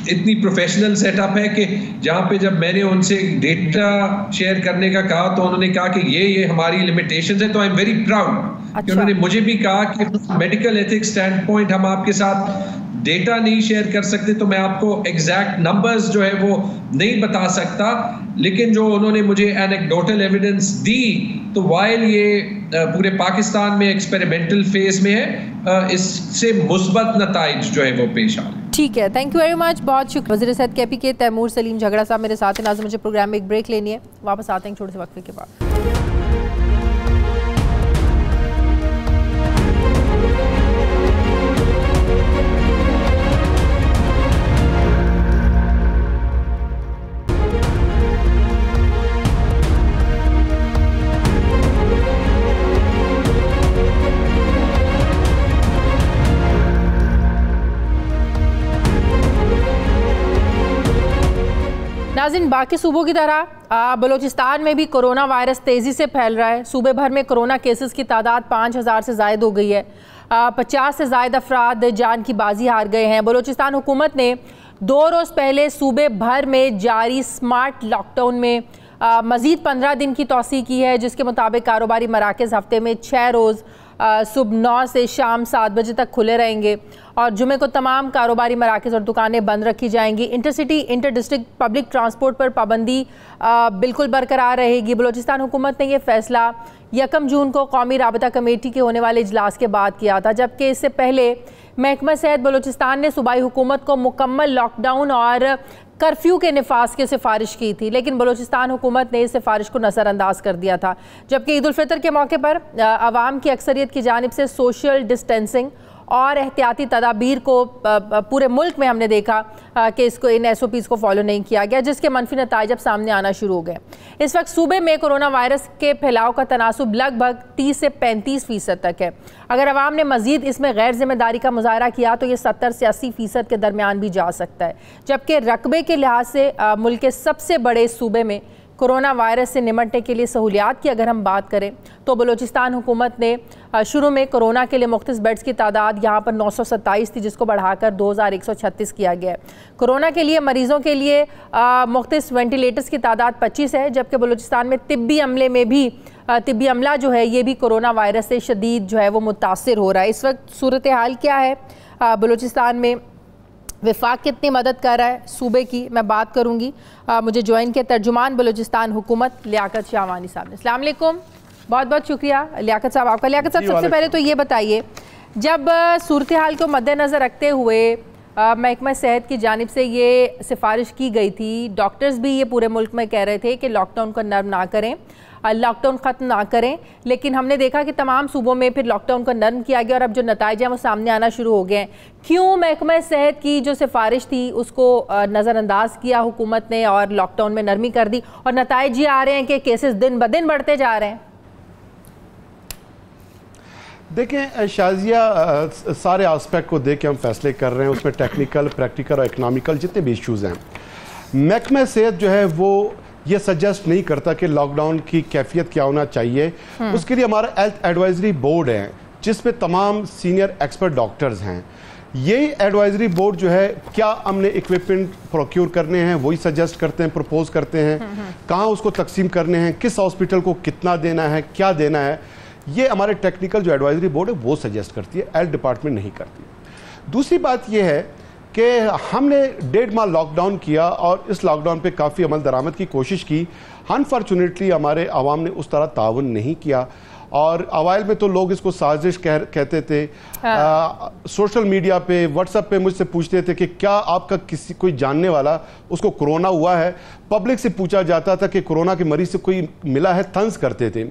इतनी प्रोफेशनल सेटअप है कि जहाँ पे जब मैंने उनसे डेटा शेयर करने का कहा तो उन्होंने कहा कि ये हमारी लिमिटेशंस है। तो आई एम वेरी प्राउड कि उन्होंने मुझे भी कहा कि मेडिकल एथिक्स स्टैंड पॉइंट हम आपके साथ डेटा नहीं शेयर कर सकते, तो मैं आपको एग्जैक्ट नंबर्स जो है वो नहीं बता सकता, लेकिन जो उन्होंने मुझे एनेक्डोटल एविडेंस दी, तो वाइल ये पूरे पाकिस्तान में एक्सपेरिमेंटल फेज में है, इससे मुस्बत नताइज जो है वो पेश आ रहे हैं। ठीक है, थैंक यू वेरी मच, बहुत शुक्रिया। वज़ीर सेहत KPK तैमूर सलीम झगड़ा साहब मेरे साथ हैं। नाज़रीन, मुझे प्रोग्राम में एक ब्रेक लेनी है, वापस आते हैं छोटे से वक्फे के बाद। नाज़रीन, बाकी सूबों की तरह बलूचिस्तान में भी कोरोना वायरस तेज़ी से फैल रहा है। सूबे भर में कोरोना केसेस की तादाद 5000 से ज़ायद हो गई है। 50 से ज़ायद अफराद जान की बाजी हार गए हैं। बलूचिस्तान हुकूमत ने 2 रोज़ पहले सूबे भर में जारी स्मार्ट लॉकडाउन में मज़ीद 15 दिन की तौसीह की है, जिसके मुताबिक कारोबारी मराकज़ हफ्ते में 6 रोज़ सुबह 9 से शाम 7 बजे तक खुले रहेंगे और जुमे को तमाम कारोबारी मराकज़ और दुकानें बंद रखी जाएंगी। Intercity inter district public transport पर पाबंदी बिल्कुल बरकरार रहेगी। बलूचिस्तान हुकूमत ने यह फैसला 1 जून को कौमी राबता कमेटी के होने वाले इजलास के बाद किया था, जबकि इससे पहले महकमा सेहत बलूचिस्तान ने सूबाई हुकूमत को मुकम्मल लॉकडाउन और कर्फ्यू के निफाज की सिफारिश की थी, लेकिन बलूचिस्तान हुकूमत ने इस सिफारिश को नज़रअंदाज कर दिया था। जबकि ईद उल फितर के मौके पर आवाम की अक्सरियत की जानिब से सोशल डिस्टेंसिंग और एहतियाती तदाबीर को पूरे मुल्क में हमने देखा कि इसको इन SOPs को फॉलो नहीं किया गया, जिसके मनफी नताइज अब सामने आना शुरू हो गए। इस वक्त सूबे में कोरोना वायरस के फैलाव का तनासुब लगभग 30 से 35% तक है। अगर अवाम ने मजीद इसमें गैर जिम्मेदारी का मुजाहरा किया तो ये 70 से 80% के दरमियान भी जा सकता है। जबकि रकबे के लिहाज से मुल्क के सबसे बड़े सूबे में कोरोना वायरस से निमटने के लिए सहूलियात की अगर हम बात करें तो बलूचिस्तान हुकूमत ने शुरू में कोरोना के लिए मुख्तस बेड्स की तादाद यहाँ पर 927 थी, जिसको बढ़ाकर 2136 किया गया है। कोरोना के लिए मरीज़ों के लिए मुख्तस वेंटिलेटर्स की तादाद 25 है, जबकि बलूचिस्तान में तिब्बी अमले में भी तिब्बी अमला जो है ये भी कोरोना वायरस से शदीद जो है वो मुतासिर हो रहा है। इस वक्त सूरत हाल क्या है बलूचिस्तान में, वफाक कितनी मदद कर रहा है सूबे की, मैं बात करूंगी। मुझे ज्वाइन के तर्जुमान बलूचिस्तान हुकूमत लियाकत शाहवानी साहब ने। अस्सलाम वालेकुम, बहुत बहुत शुक्रिया लियाकत साहब आपका। लियाकत साहब, सबसे पहले तो ये बताइए, जब सूरत हाल को मद्देनज़र रखते हुए महकमा सेहत की जानिब से ये सिफारिश की गई थी, डॉक्टर्स भी ये पूरे मुल्क में कह रहे थे कि लॉकडाउन को नर्म ना करें, लॉकडाउन ख़त्म ना करें, लेकिन हमने देखा कि तमाम सूबों में फिर लॉकडाउन को नर्म किया गया और अब जो नतीजे हैं वो सामने आना शुरू हो गए हैं। क्यों महकमा सेहत की जो सिफारिश थी उसको नज़रअंदाज किया हुकूमत ने और लॉकडाउन में नरमी कर दी, और नतीजे ये आ रहे हैं कि केसेस दिन ब दिन बढ़ते जा रहे हैं? देखें शाजिया, सारे आस्पेक्ट को देख के हम फैसले कर रहे हैं, उसमें टेक्निकल, प्रैक्टिकल और इकनॉमिकल जितने भी इश्यूज़ हैं। महकमा सेहत जो है वो ये सजेस्ट नहीं करता कि लॉकडाउन की कैफियत क्या होना चाहिए। उसके लिए हमारा हेल्थ एडवाइजरी बोर्ड है जिसमें तमाम सीनियर एक्सपर्ट डॉक्टर्स हैं। यही एडवाइजरी बोर्ड जो है क्या हमने इक्विपमेंट प्रोक्योर करने हैं वही सजेस्ट करते हैं, प्रपोज करते हैं, कहाँ उसको तकसीम करने हैं, किस हॉस्पिटल को कितना देना है, क्या देना है, ये हमारे टेक्निकल जो एडवाइजरी बोर्ड है वो सजेस्ट करती है, हेल्थ डिपार्टमेंट नहीं करती। दूसरी बात यह है कि हमने 1.5 माह लॉकडाउन किया और इस लॉकडाउन पे काफ़ी अमल दरामद की कोशिश की। अनफॉर्चुनेटली हमारे आवाम ने उस तरह ताउन नहीं किया और अवाइल में तो लोग इसको साजिश कहते थे। सोशल मीडिया पे, व्हाट्सएप पे मुझसे पूछते थे कि क्या आपका किसी कोई जानने वाला उसको कोरोना हुआ है। पब्लिक से पूछा जाता था कि कोरोना के मरीज से कोई मिला है, तंज करते थे।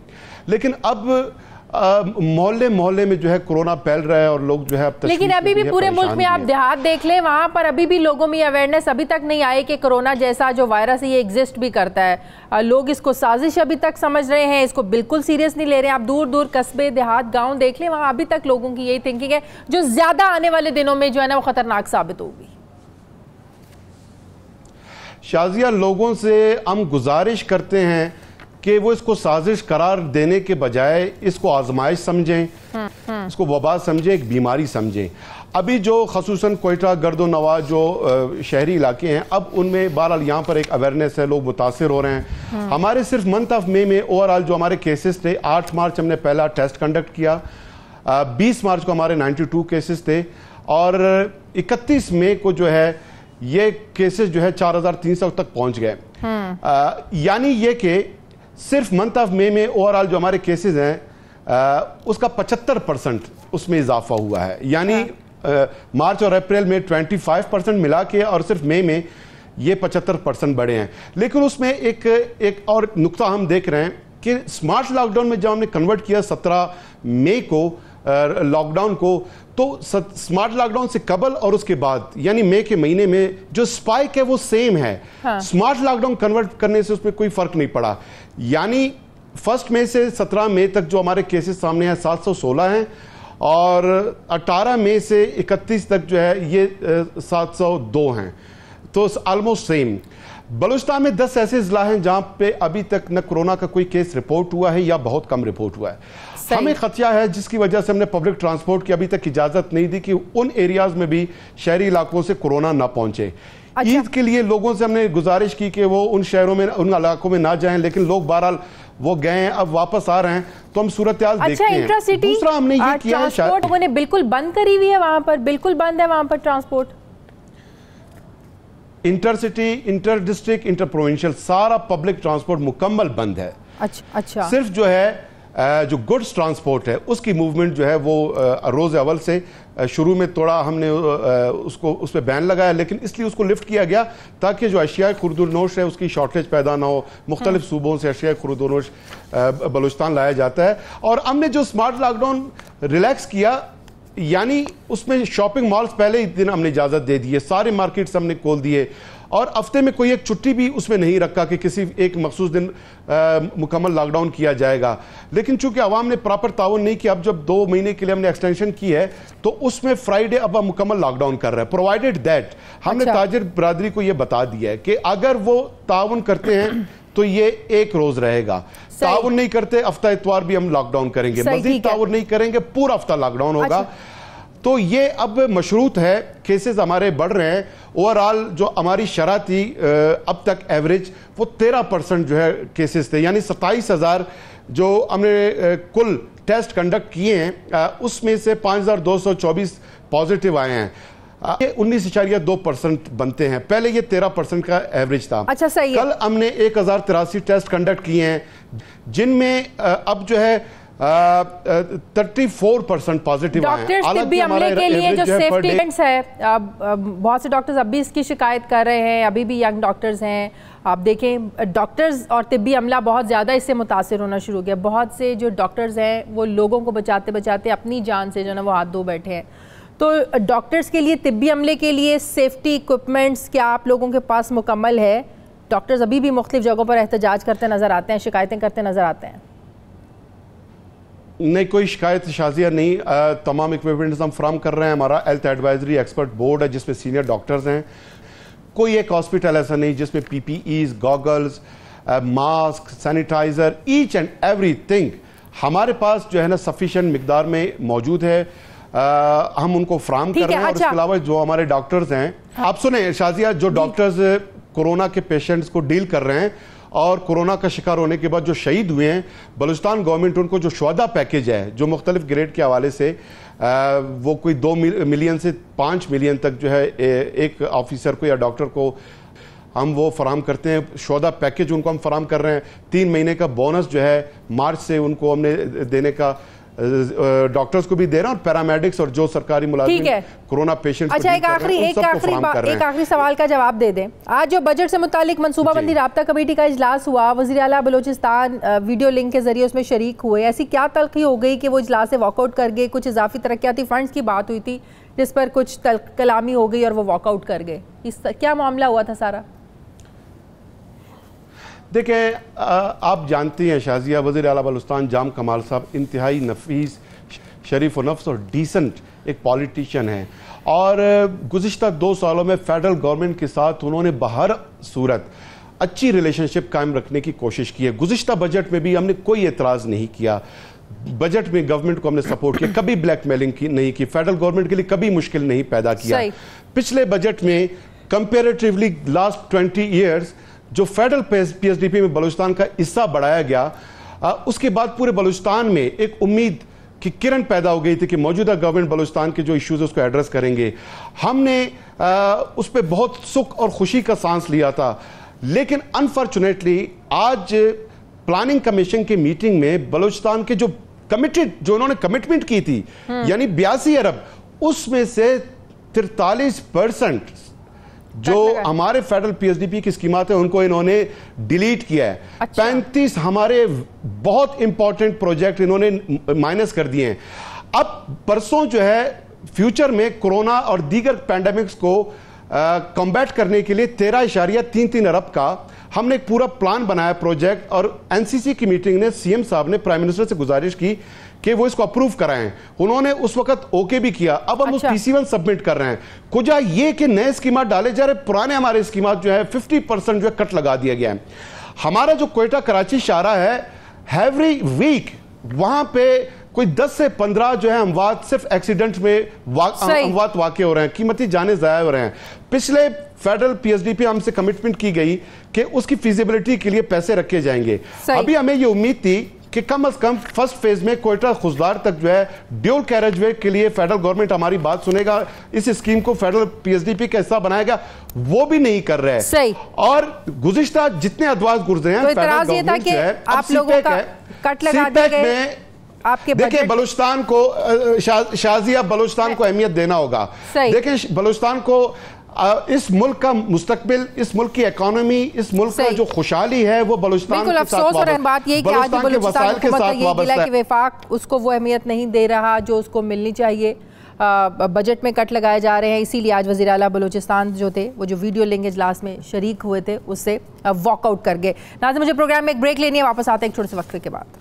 लेकिन अब मोहल्ले मोहल्ले में जो है कोरोना फैल रहा है और लोग जो है, लेकिन अभी भी पूरे मुल्क में आप देहात देख लें, वहां पर अभी भी लोगों में अवेयरनेस अभी तक नहीं आई कि कोरोना जैसा जो वायरस है ये एग्जिस्ट भी करता है। लोग इसको साजिश अभी तक समझ रहे हैं, इसको बिल्कुल सीरियस नहीं ले रहे हैं। आप दूर दूर कस्बे, देहात, गाँव देख लें, वहां अभी तक लोगों की यही थिंकिंग है जो ज्यादा आने वाले दिनों में जो है ना वो खतरनाक साबित होगी। शाजिया, लोगों से हम गुजारिश करते हैं कि वो इसको साजिश करार देने के बजाय इसको आजमाइश समझें, इसको वबा समझें, एक बीमारी समझें। अभी जो खसूसन कोयटा, गर्दो नवा जो शहरी इलाके हैं, अब उनमें बहरहाल यहाँ पर एक अवेयरनेस है, लोग मुतासिर हो रहे हैं। हमारे सिर्फ मंथ ऑफ मई में ओवरऑल जो हमारे केसेस थे, 8 मार्च हमने पहला टेस्ट कंडक्ट किया, 20 मार्च को हमारे 92 केसेस थे और 31 मई को जो है ये केसेस जो है 4300 तक पहुंच गए। यानी ये कि सिर्फ मंथ ऑफ मई में ओवरऑल जो हमारे केसेस हैं उसका 75% उसमें इजाफा हुआ है। यानी मार्च और अप्रैल में 25% मिला के और सिर्फ मई में ये 75% बढ़े हैं। लेकिन उसमें एक और नुक्ता हम देख रहे हैं कि स्मार्ट लॉकडाउन में जब हमने कन्वर्ट किया 17 मई को लॉकडाउन को, तो स्मार्ट लॉकडाउन से कबल और उसके बाद यानी मई के महीने में जो स्पाइक है वो सेम है। स्मार्ट लॉकडाउन कन्वर्ट करने से उसमें कोई फर्क नहीं पड़ा। यानी 1 मई से 17 मई तक जो हमारे केसेस सामने हैं 716 हैं और 18 मई से 31 तक जो है ये 702 हैं, तो ऑलमोस्ट सेम। बलूचिस्तान में 10 ऐसे जिला हैं जहां पे अभी तक न कोरोना का कोई केस रिपोर्ट हुआ है या बहुत कम रिपोर्ट हुआ है। हमें खतरा है जिसकी वजह से हमने पब्लिक ट्रांसपोर्ट की अभी तक इजाजत नहीं दी कि उन एरियाज में भी शहरी इलाकों से कोरोना ना पहुंचे। ईद के लिए लोगों से हमने गुजारिश की कि वो उन शहरों में, उन इलाकों में ना जाएं, लेकिन लोग बहरहाल वो गए हैं, अब वापस आ रहे हैं, तो हम सूरत हाल देखते हैं। दूसरा हमने ये किया है, लोगों ने बिल्कुल बंद करी हुई है, वहां पर बिल्कुल बंद है वहां पर transport, intercity, inter district, inter provincial सारा पब्लिक ट्रांसपोर्ट मुकम्मल बंद है। अच्छा। सिर्फ जो है जो गुड्स ट्रांसपोर्ट है उसकी मूवमेंट जो है वो रोज अव्वल से शुरू में थोड़ा हमने उसको उस पर बैन लगाया, लेकिन इसलिए उसको लिफ्ट किया गया ताकि जो अशिया खुर्दुनोश है उसकी शॉर्टेज पैदा ना हो। मुख्तलिफ सूबों से अशिया खुर्दुनोश बलूचिस्तान लाया जाता है और हमने जो स्मार्ट लॉकडाउन रिलैक्स किया यानी उसमें शॉपिंग मॉल्स पहले ही दिन हमने इजाजत दे दी है, सारे मार्केट्स हमने खोल दिए और हफ्ते में कोई एक छुट्टी भी उसमें नहीं रखा कि किसी एक मखसूस दिन मुकम्मल लॉकडाउन किया जाएगा। लेकिन चूंकि आवाम ने प्रॉपर ताउन नहीं किया, अब जब 2 महीने के लिए हमने एक्सटेंशन की है तो उसमें फ्राइडे अब हम मुकम्मल लॉकडाउन कर रहे हैं, प्रोवाइडेड दैट हमने ताजिर बरादरी को यह बता दिया है कि अगर वो ताउन करते हैं तो ये एक रोज रहेगा, ताउन नहीं करते हफ्ता इतवार भी हम लॉकडाउन करेंगे, मजीद ताउन नहीं करेंगे पूरा हफ्ता लॉकडाउन होगा। तो ये अब मशरूत है, केसेस हमारे बढ़ रहे हैं। ओवरऑल जो हमारी शरह थी अब तक एवरेज वो 13% जो है केसेस थे, यानी 27,000 जो हमने कुल टेस्ट कंडक्ट किए हैं उसमें से 5,224 पॉजिटिव आए हैं। ये 19.2% बनते हैं, पहले ये 13% का एवरेज था। अच्छा, सही है। कल हमने 1083 टेस्ट कंडक्ट किए हैं जिनमें अब जो है 34% पॉजिटिव आए हैं। डॉक्टर्स तिब्बी अमले के लिए जो सेफ्टी टेंट्स है, बहुत से डॉक्टर्स अब भी इसकी शिकायत कर रहे हैं, अभी भी यंग डॉक्टर्स हैं। आप देखें डॉक्टर्स और तिब्बी अमला बहुत ज़्यादा इससे मुतासिर होना शुरू हो गया। बहुत से जो डॉक्टर्स हैं वो लोगों को बचाते बचाते अपनी जान से जो है वो हाथ धो बैठे हैं। तो डॉक्टर्स के लिए, तिब्बी अमले के लिए सेफ्टी इक्विपमेंट्स क्या आप लोगों के पास मुकम्मल है? डॉक्टर्स अभी भी मुख्तलिफ जगहों पर एहतजाज करते नज़र आते हैं, शिकायतें करते नज़र आते हैं। नहीं, कोई शिकायत शाजिया नहीं, तमाम इक्विपमेंट्स हम फ्राहम कर रहे हैं। हमारा हेल्थ एडवाइजरी एक्सपर्ट बोर्ड है जिसमें सीनियर डॉक्टर्स हैं। कोई एक हॉस्पिटल ऐसा नहीं जिसमें PPEs, goggles, mask, sanitiser, each and everything हमारे पास जो है ना सफिशिएंट मिकदार में मौजूद है। हम उनको फ्राहम कर रहे हैं। और इसके अलावा जो हमारे डॉक्टर्स हैं, आप सुने शाजिया, जो डॉक्टर्स कोरोना के पेशेंट्स को डील कर रहे हैं और कोरोना का शिकार होने के बाद जो शहीद हुए हैं, बलूचिस्तान गवर्नमेंट उनको जो शुहदा पैकेज है जो मुख्तलिफ ग्रेड के हवाले से वो कोई 2 मिलियन से 5 मिलियन तक जो है एक ऑफिसर को या डॉक्टर को हम वो फराम करते हैं। शुहदा पैकेज उनको हम फराम कर रहे हैं। 3 महीने का बोनस जो है मार्च से उनको हमने देने का डॉक्टर्स को भी दे रहे हैं और पैरामेडिक्स और जो सरकारी मुलाजिम कोरोना पेशेंट्स। अच्छा, एक आखिरी सवाल का जवाब दे दें। आज जो बजट से मुतालिक मनसूबाबंदी राब्ता कमेटी का इजलास हुआ, वज़ीर आला बलूचिस्तान वीडियो लिंक के जरिए उसमें शरीक हुए, ऐसी क्या तलखी हो गई कि वो इजलास से वॉकआउट कर गए? कुछ इजाफी तरक्याती फंड्स की बात हुई थी जिस पर कुछ कलामी हो गई और वो वॉकआउट कर गए, क्या मामला हुआ था सारा? देखें, आप जानती हैं शाजिया, वज़ीर आला बलूचिस्तान जाम कमाल साहब इंतहाई नफीस, शरीफ व नफ्स और डिसेंट एक पॉलिटिशियन हैं और गुज़िश्ता 2 सालों में फेडरल गवर्नमेंट के साथ उन्होंने बहर सूरत अच्छी रिलेशनशिप कायम रखने की कोशिश की है। गुज़िश्ता बजट में भी हमने कोई एतराज़ नहीं किया। बजट में गवर्नमेंट को हमने सपोर्ट किया, कभी ब्लैकमेलिंग नहीं की, फेडरल गवर्नमेंट के लिए कभी मुश्किल नहीं पैदा किया। पिछले बजट में कंपेरेटिवली लास्ट 20 ईयर्स जो फेडरल PSDP में बलूचिस्तान का हिस्सा बढ़ाया गया, उसके बाद पूरे बलूचिस्तान में एक उम्मीद की किरण पैदा हो गई थी कि मौजूदा गवर्नमेंट बलूचिस्तान के जो इश्यूज उसको एड्रेस करेंगे। हमने उस पर बहुत सुख और खुशी का सांस लिया था। लेकिन अनफॉर्चुनेटली आज प्लानिंग कमीशन की मीटिंग में बलूचिस्तान के जो उन्होंने कमिटमेंट की थी यानी 82 अरब, उसमें से 43% जो हमारे फेडरल PSDP की स्कीमात है उनको इन्होंने डिलीट किया है। अच्छा। 35 हमारे बहुत इंपॉर्टेंट प्रोजेक्ट इन्होंने माइनस कर दिए हैं। अब परसों जो है फ्यूचर में कोरोना और दीगर पैंडेमिक्स को कॉम्बैट करने के लिए 13.33 अरब का हमने एक पूरा प्लान बनाया प्रोजेक्ट, और NCC की मीटिंग ने CM साहब ने प्राइम मिनिस्टर से गुजारिश की कि वो इसको अप्रूव कराएं। उन्होंने उस वक्त ओके भी किया। अब हम उस PC1 सबमिट कर रहे हैं। कुछ ये कि नए स्कीमात डाले जा रहे, पुराने हमारे स्कीमात जो है 50% जो है कट लगा दिया गया है। हमारा जो कोयटा कराची शाहरा है, एवरी वीक वहां पे कोई 10 से 15 जो है अमवात सिर्फ एक्सीडेंट में अमवात वाक़े हो रहे हैं, कीमती जाने ज़ाया हो रहे हैं। पिछले फेडरल PSDP हमसे कमिटमेंट की गई कि उसकी फिजिबिलिटी के लिए पैसे रखे जाएंगे। अभी हमें ये उम्मीद थी कि कम से कम फर्स्ट फेज में कोयटा खुजदार तक जो है ड्यूल कैरेजवे के लिए फेडरल गवर्नमेंट हमारी बात सुनेगा, इस स्कीम को फेडरल PSDP का हिस्सा बनाएगा, वो भी नहीं कर रहे हैं। और गुज़िश्ता जितने अदवास गुजरे हैं, फेडरल गवर्नमेंट जो है आप लोगों का कट लगा दिया आपके। देखिए बलूचिस्तान को शाजिया बलूचिस्तान को अहमियत देना होगा। देखिए बलूचिस्तान को इस मुल्क का मुस्तकबिल, इस मुल्क की इकोनॉमी, इस मुल्क का जो खुशहाली है वो बलूचिस्तान के साथ बात ये कि आज बलूचिस्तान के साथ वाबस्ता है कि वफाक उसको वो अहमियत नहीं दे रहा जो उसको मिलनी चाहिए। बजट में कट लगाए जा रहे हैं, इसीलिए आज वज़ीर आला बलूचिस्तान जो थे वो जो वीडियो लिंक इजलास में शरीक हुए थे उससे वॉकआउट कर गए। नाज़रीन, मुझे प्रोग्राम में एक ब्रेक लेनी है, वापस आते हैं एक छोटे से वक्फे के बाद।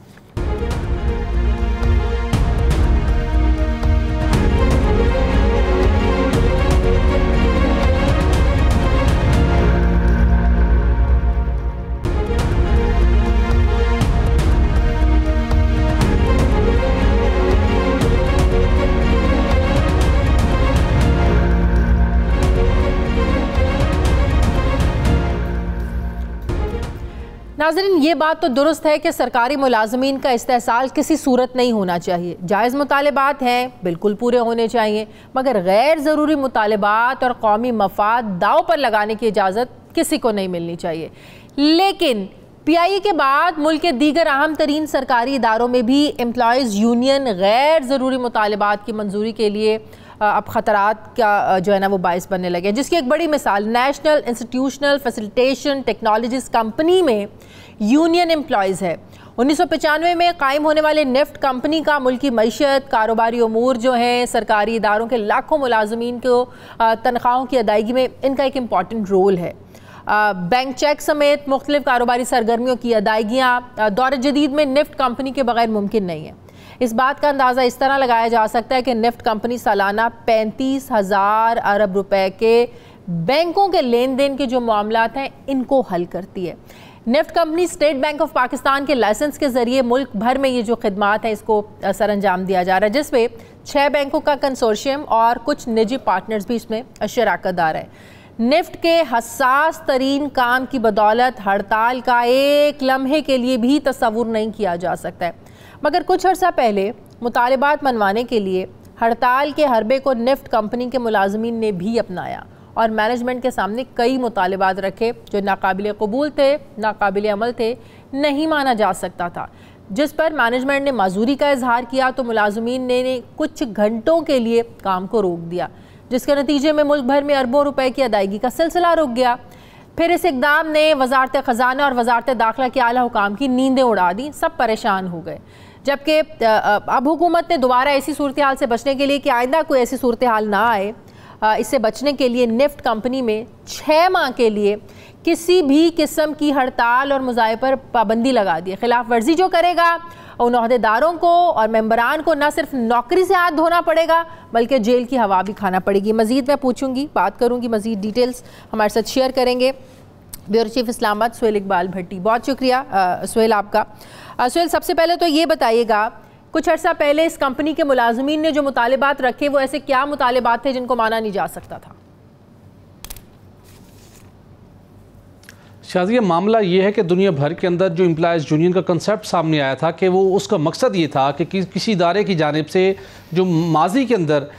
नाज़रीन, ये बात तो दुरुस्त है कि सरकारी मुलाजमीन का इस्तेहसाल किसी सूरत नहीं होना चाहिए। जायज़ मुतालबात हैं, बिल्कुल पूरे होने चाहिए, मगर गैर ज़रूरी मुतालबात और कौमी मफाद दाव पर लगाने की इजाज़त किसी को नहीं मिलनी चाहिए। लेकिन PIA के बाद मुल्क के दीगर अहम तरीन सरकारी इदारों में भी एम्प्लॉयज़ यूनियन गैर ज़रूरी मुतालबात की मंजूरी के लिए अब ख़तरात का जो है ना वो बायस बनने लगे, जिसकी एक बड़ी मिसाल national institutional facilitation technologies company में यूनियन एम्प्लॉयज़ है। 1995 में कायम होने वाले नेफ्ट कंपनी का मुल्की मईशत, कारोबारी उमूर जो हैं, सरकारी इदारों के लाखों मुलाजमीन को तनख्वाहों की अदायगी में इनका एक इम्पॉर्टेंट रोल है। बैंक चेक समेत मुख्तलिफ कारोबारी सरगर्मियों की अदायगियाँ दौर जदीद में नेफ्ट कंपनी के बगैर मुमकिन नहीं है। इस बात का अंदाज़ा इस तरह लगाया जा सकता है कि नेफ्ट कंपनी सालाना 35,000 अरब रुपए के बैंकों के लेन देन के जो मामलात हैं इनको हल करती है। NEFT company state bank of Pakistan के लाइसेंस के जरिए मुल्क भर में ये जो खिदमात हैं इसको सर अंजाम दिया जा रहा है, जिसमें 6 बैंकों का कंसोर्शियम और कुछ निजी पार्टनर्स भी इसमें शराकतदार हैं। नेफ्ट के हसास तरीन काम की बदौलत हड़ताल का एक लम्हे के लिए भी तस्वुर नहीं किया जा सकता है, मगर कुछ अर्सा पहले मुतालबात मनवाने के लिए हड़ताल के हरबे को नेफ्ट कंपनी के मुलाजमीन ने भी अपनाया और मैनेजमेंट के सामने कई मुतालबात रखे जो नाकाबिल कबूल थे, नाकाबिल अमल थे, नहीं माना जा सकता था, जिस पर मैनेजमेंट ने माजूरी का इजहार किया तो मुलाजमीन ने कुछ घंटों के लिए काम को रोक दिया, जिसके नतीजे में मुल्क भर में अरबों रुपए की अदायगी का सिलसिला रुक गया। फिर इस इक़दाम ने वजारत ख़जाना और वजारत दाखिला के आला हुकाम की नींदें उड़ा दी, सब परेशान हो गए। जबकि अब हुकूमत ने दोबारा ऐसी सूरत हाल से बचने के लिए कि आइंदा कोई ऐसी सूरत हाल ना आए, इससे बचने के लिए नेफ्ट कंपनी में 6 माह के लिए किसी भी किस्म की हड़ताल और मुज़ाहे पर पाबंदी लगा दी है। खिलाफ वर्जी जो करेगा उन अहदेदारों को और मेंबरान को न सिर्फ नौकरी से हाथ धोना पड़ेगा बल्कि जेल की हवा भी खाना पड़ेगी। मज़ीद मैं पूछूंगी, बात करूंगी, मज़ीद डिटेल्स हमारे साथ शेयर करेंगे ब्यूरो चीफ इस्लामाबाद सुहेल इकबाल भट्टी। बहुत शुक्रिया सुहेल आपका। सुहेल, सबसे पहले तो ये बताइएगा, कुछ अर्सा पहले इस कंपनी के मुलाजमीन ने जो मुतालबात रखे वो ऐसे क्या मुतालबात थे जिनको माना नहीं जा सकता था? शाज़िया, मामला ये है कि दुनिया भर के अंदर जो एम्प्लॉयज़ यूनियन का कंसेप्ट सामने आया था कि वो उसका मकसद ये था कि किसी इदारे की जानिब से जो माजी के अंदर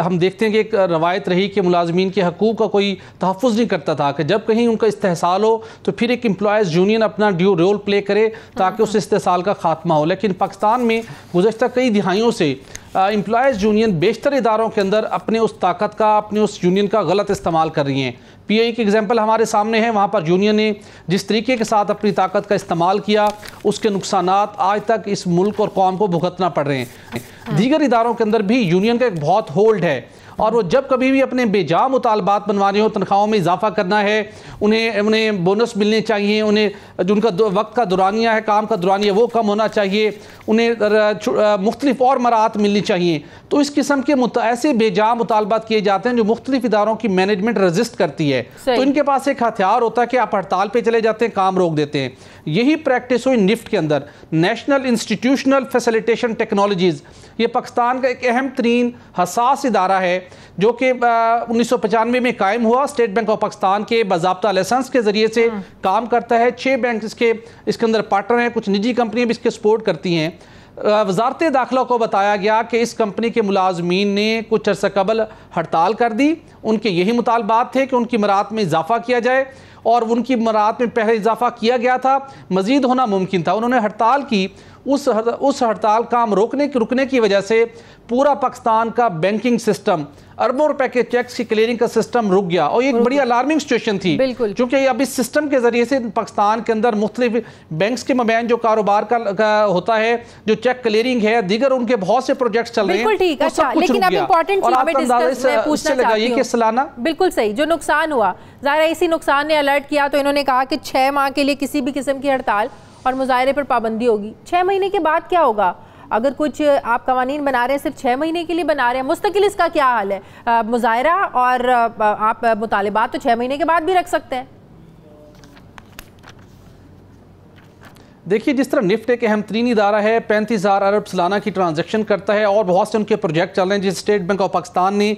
हम देखते हैं कि एक रवायत रही कि मुलाजमीन के हकूक़ का कोई तहफ़्फ़ुज़ नहीं करता था कि जब कहीं उनका इस्तेहसाल हो तो फिर एक एम्प्लॉयज़ यूनियन अपना ड्यू रोल प्ले करे ताकि उस इस्तेहसाल का खात्मा हो। लेकिन पाकिस्तान में गुज़श्ता कई दिहाइयों से एम्प्लॉयज़ यूनियन बेशतर इदारों के अंदर अपने उस ताकत का, अपने उस यूनियन का गलत इस्तेमाल कर रही हैं। PIA की एग्जाम्पल हमारे सामने है, वहाँ पर यूनियन ने जिस तरीके के साथ अपनी ताकत का इस्तेमाल किया उसके नुकसानात आज तक इस मुल्क और कौम को भुगतना पड़ रहे हैं। दीगर इदारों के अंदर भी यूनियन का एक बहुत होल्ड है और वो जब कभी भी अपने बेजा मुतालबात बनवाने हो, तनख्वाहों में इजाफा करना है, उन्हें बोनस मिलने चाहिए, उन्हें जो उनका वक्त का दुरानिया है, काम का दुरानिया वो कम होना चाहिए, उन्हें मुख्तलिफ और मराहत मिलनी चाहिए, तो इस किस्म के ऐसे बेजा मुतालबात किए जाते हैं जो मुख्तलिफ इदारों की मैनेजमेंट रजिस्ट करती है। तो इनके पास एक हथियार होता है कि आप हड़ताल पर चले जाते हैं, काम रोक देते हैं। यही प्रैक्टिस हुई निफ्ट के अंदर। नेशनल इंस्टीट्यूशनल फैसिलिटेशन टेक्नोलॉजीज़ ये पाकिस्तान का एक अहम तरीन हसास इदारा है जो कि 1995 में कायम हुआ। स्टेट बैंक ऑफ पाकिस्तान के बाज़ाब्ता लाइसेंस के ज़रिए से काम करता है। 6 बैंक इसके अंदर पार्टनर हैं, कुछ निजी कंपनियां भी इसके सपोर्ट करती हैं। वजारत दाखिला को बताया गया कि इस कंपनी के मुलाजमीन ने कुछ अर्सा कबल हड़ताल कर दी। उनके यही मुतालबात थे कि उनकी मराहत में इजाफा किया जाए और उनकी मराहत में पहले इजाफा किया गया था, मजीद होना मुमकिन था। उन्होंने हड़ताल की, उस हड़ताल काम रुकने की वजह से पूरा पाकिस्तान का बैंकिंग सिस्टम, अरबों रुपए के चेक्स की क्लियरिंग का सिस्टम रुक गया और ये एक बड़ी अलार्मिंग सिचुएशन थी, क्योंकि अब इस सिस्टम के जरिए से पाकिस्तान के अंदर मुख्तलिफ बैंक्स के मबैन जो कारोबार का होता है, जो चेक क्लियरिंग है, दीगर उनके बहुत से प्रोजेक्ट्स चल रहे हैं, तो सब कुछ रुक गया। और आप इससे लगाइए कि सालाना बिल्कुल सही जो नुकसान हुआ, ज़ाहिर है इसी नुकसान ने अलर्ट किया, तो इन्होंने कहा कि 6 माह के लिए किसी भी किस्म की हड़ताल और मुजाहरे पर पाबंदी होगी। 6 महीने के बाद क्या होगा? अगर कुछ आप कवानीन बना रहे हैं सिर्फ 6 महीने के लिए बना रहे हैं, मुस्तकिल इसका क्या हाल है? मुजाहरा और आप मुतालिबात तो 6 महीने के बाद भी रख सकते हैं। देखिए, जिस तरह निफ्ट एक अहम तरीन इदारा है, 35,000 अरब सालाना की ट्रांजैक्शन करता है और बहुत से उनके प्रोजेक्ट चल रहे हैं, जिस स्टेट बैंक ऑफ पाकिस्तान ने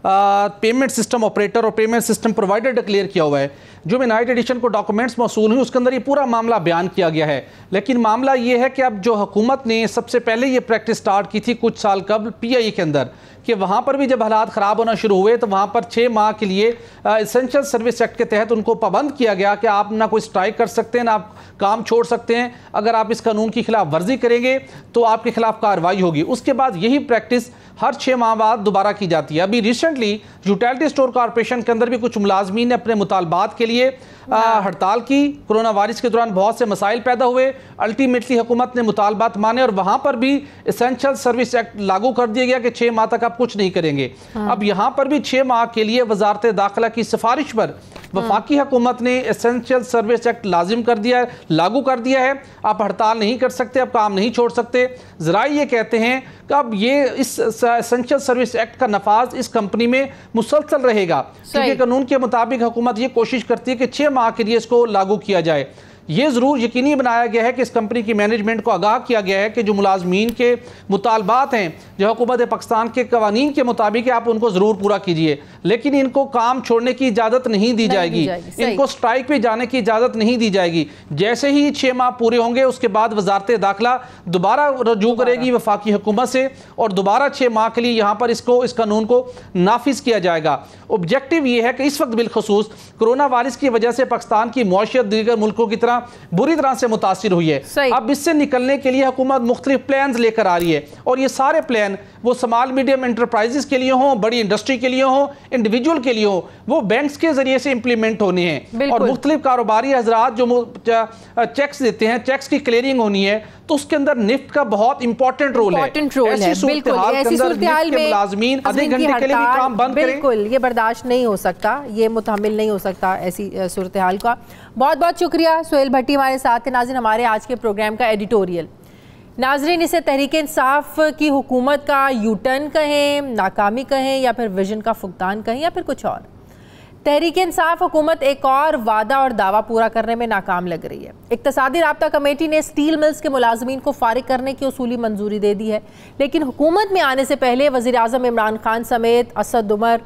पेमेंट सिस्टम ऑपरेटर और पेमेंट सिस्टम प्रोवाइडर डिक्लेयर किया हुआ है। जो में नाइट एडिशन को डॉक्यूमेंट्स मौसूल हुई उसके अंदर ये पूरा मामला बयान किया गया है। लेकिन मामला ये है कि अब जो हुकूमत ने सबसे पहले ये प्रैक्टिस स्टार्ट की थी कुछ साल कबल PIA के अंदर, कि वहाँ पर भी जब हालात ख़राब होना शुरू हुए तो वहाँ पर 6 माह के लिए एसेंशियल सर्विस एक्ट के तहत उनको पाबंद किया गया कि आप ना कोई स्ट्राइक कर सकते हैं, ना आप काम छोड़ सकते हैं। अगर आप इस कानून की खिलाफ वर्जी करेंगे तो आपके खिलाफ कार्रवाई होगी। उसके बाद यही प्रैक्टिस हर 6 माह बाद दोबारा की जाती है। अभी रिसेंटली यूटिलिटी स्टोर कॉर्पोरेशन के अंदर भी कुछ मुलाजमीन ने अपने मुतालबात के लिए हड़ताल की। कोरोना वायरस के दौरान बहुत से मसाइल पैदा हुए, अल्टीमेटली हुकूमत ने मुतालबात माने और वहां पर भी एसेंशियल सर्विस एक्ट लागू कर दिया गया कि 6 माह तक आप कुछ नहीं करेंगे। अब यहां पर भी 6 माह के लिए वजारत दाखिला की सिफारिश पर वफाकी हुकूमत ने एसेंशियल सर्विस एक्ट लाजिम कर दिया है, लागू कर दिया है। आप हड़ताल नहीं कर सकते, आप काम नहीं छोड़ सकते। ज़रा ये कहते हैं कि अब ये इस एसेंशियल सर्विस एक्ट का नफाज इस कंपनी में मुसलसल रहेगा, क्योंकि कानून के मुताबिक हुकूमत ये कोशिश करती है कि 6 माह के लिए इसको लागू किया जाए। ये ज़रूर यकीनी बनाया गया है कि इस कंपनी की मैनेजमेंट को आगाह किया गया है कि जो मुलाजमीन के मुतालबात हैं, जो हुकूमत पाकिस्तान के कवानीन के मुताबिक आप उनको ज़रूर पूरा कीजिए, लेकिन इनको काम छोड़ने की इजाज़त नहीं दी जाएगी, इनको स्ट्राइक पे जाने की इजाज़त नहीं दी जाएगी। जैसे ही 6 माह पूरे होंगे उसके बाद वजारत दाखिला दोबारा रजू करेगी वफाकी हुकूमत से और दोबारा 6 माह के लिए यहाँ पर इस कानून को नाफिज किया जाएगा। ऑब्जेक्टिव ये है कि इस वक्त बिलखसूस कोरोना वायरस की वजह से पाकिस्तान की मौशियत दीगर मुल्कों की तरह बुरी तरह से मुतासिर हुई है। अब इससे निकलने के लिए हुकूमत मुख्तलिफ प्लान लेकर आ रही है और ये सारे प्लान वो स्मॉल मीडियम एंटरप्राइजेस के लिए हों, बड़ी इंडस्ट्री के लिए हों, इंडिविजुअल के लिए हों, वो बैंक्स के जरिए से इंप्लीमेंट होने हैं और मुख्तलिफ कारोबारी हजरात जो चेक्स देते हैं, चेक्स की क्लियरिंग होनी है, तो उसके अंदर निफ्ट का बहुत इंपॉर्टेंट रोल है। ऐसी सूरत-ए-हाल में मुलाजमीन आधे घंटे के लिए भी काम बंद करें, बिल्कुल ये बर्दाश्त नहीं हो सकता, ये मुतहम्मिल नहीं हो सकता ऐसी सूरत-ए-हाल का। बहुत बहुत शुक्रिया सुहेल भट्टी हमारे साथ थे। नाज़रीन, हमारे आज के प्रोग्राम का एडिटोरियल। नाज़रीन, इसे तहरीक इंसाफ की हुकूमत का यू टर्न कहें, नाकामी कहें, या फिर विजन का फुकदान कहें, या फिर कुछ और। तहरीक इंसाफ हुकूमत एक और वादा और दावा पूरा करने में नाकाम लग रही है। इक्तसादी राब्ता कमेटी ने स्टील मिल्स के मुलाजमीन को फारिग करने की उसूली मंजूरी दे दी है, लेकिन हुकूमत में आने से पहले वज़ीर आज़म इमरान खान समेत असद उमर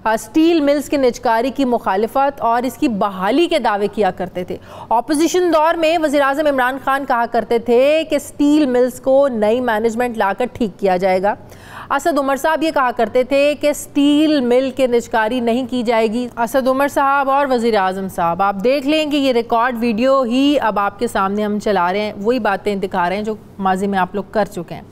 स्टील मिल्स की निजकारी की मुखालिफत और इसकी बहाली के दावे किया करते थे। ऑपोजिशन दौर में वज़ीर आज़म इमरान खान कहा करते थे कि स्टील मिल्स को नई मैनेजमेंट लाकर ठीक किया जाएगा। असद उमर साहब ये कहा करते थे कि स्टील मिल के निजकारी नहीं की जाएगी। असद उमर साहब और वज़ीर आज़म साहब, आप देख लेंगे ये रिकॉर्ड वीडियो ही अब आपके सामने हम चला रहे हैं, वही बातें दिखा रहे हैं जो माजी में आप लोग कर चुके हैं।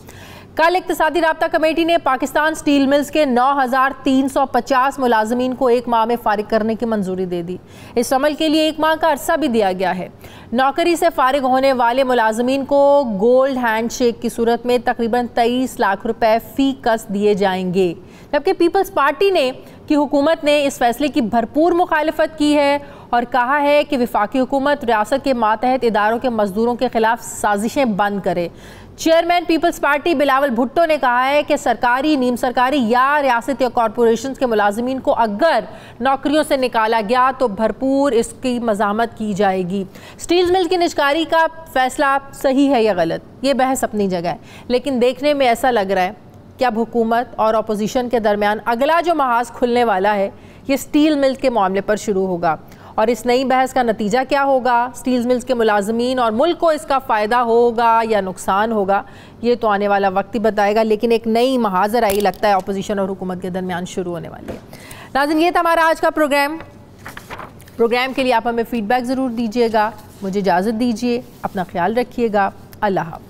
कल इक्तसादी राब्ता कमेटी ने पाकिस्तान स्टील मिल्स के 9,350 मुलाजमीन को 1 माह में फारिग करने की मंजूरी दे दी। इस अमल के लिए 1 माह का अरसा भी दिया गया है। नौकरी से फारिग होने वाले मुलाजमीन को गोल्ड हैंड शेक की सूरत में तकरीबन 23 लाख रुपए फी कस दिए जाएंगे, जबकि पीपल्स पार्टी ने की हुकूमत ने इस फैसले की भरपूर मुखालिफत की है और कहा है कि वफाकी हुकूमत रियासत के मातहत इदारों के मजदूरों के खिलाफ साजिशें बंद करे। Chairman Peoples Party Bilawal Bhutto ने कहा है कि सरकारी, नीम सरकारी या रियासत या कॉरपोरेशन के मुलाजमीन को अगर नौकरियों से निकाला गया तो भरपूर इसकी मज़ामत की जाएगी। स्टील मिल की निजकारी का फैसला सही है या गलत, ये बहस अपनी जगह है, लेकिन देखने में ऐसा लग रहा है कि अब हुकूमत और अपोजिशन के दरमियान अगला जो महाज खुलने वाला है ये स्टील मिल के मामले पर शुरू होगा और इस नई बहस का नतीजा क्या होगा, स्टील मिल्स के मुलाजमीन और मुल्क को इसका फ़ायदा होगा या नुकसान होगा, ये तो आने वाला वक्त ही बताएगा। लेकिन एक नई महाजरा ही लगता है अपोजिशन और हुकूमत के दरमियान शुरू होने वाली है। नाज़रीन, ये था हमारा आज का प्रोग्राम के लिए आप हमें फ़ीडबैक ज़रूर दीजिएगा। मुझे इजाज़त दीजिए, अपना ख्याल रखिएगा। अल्लाह हाफ़िज़।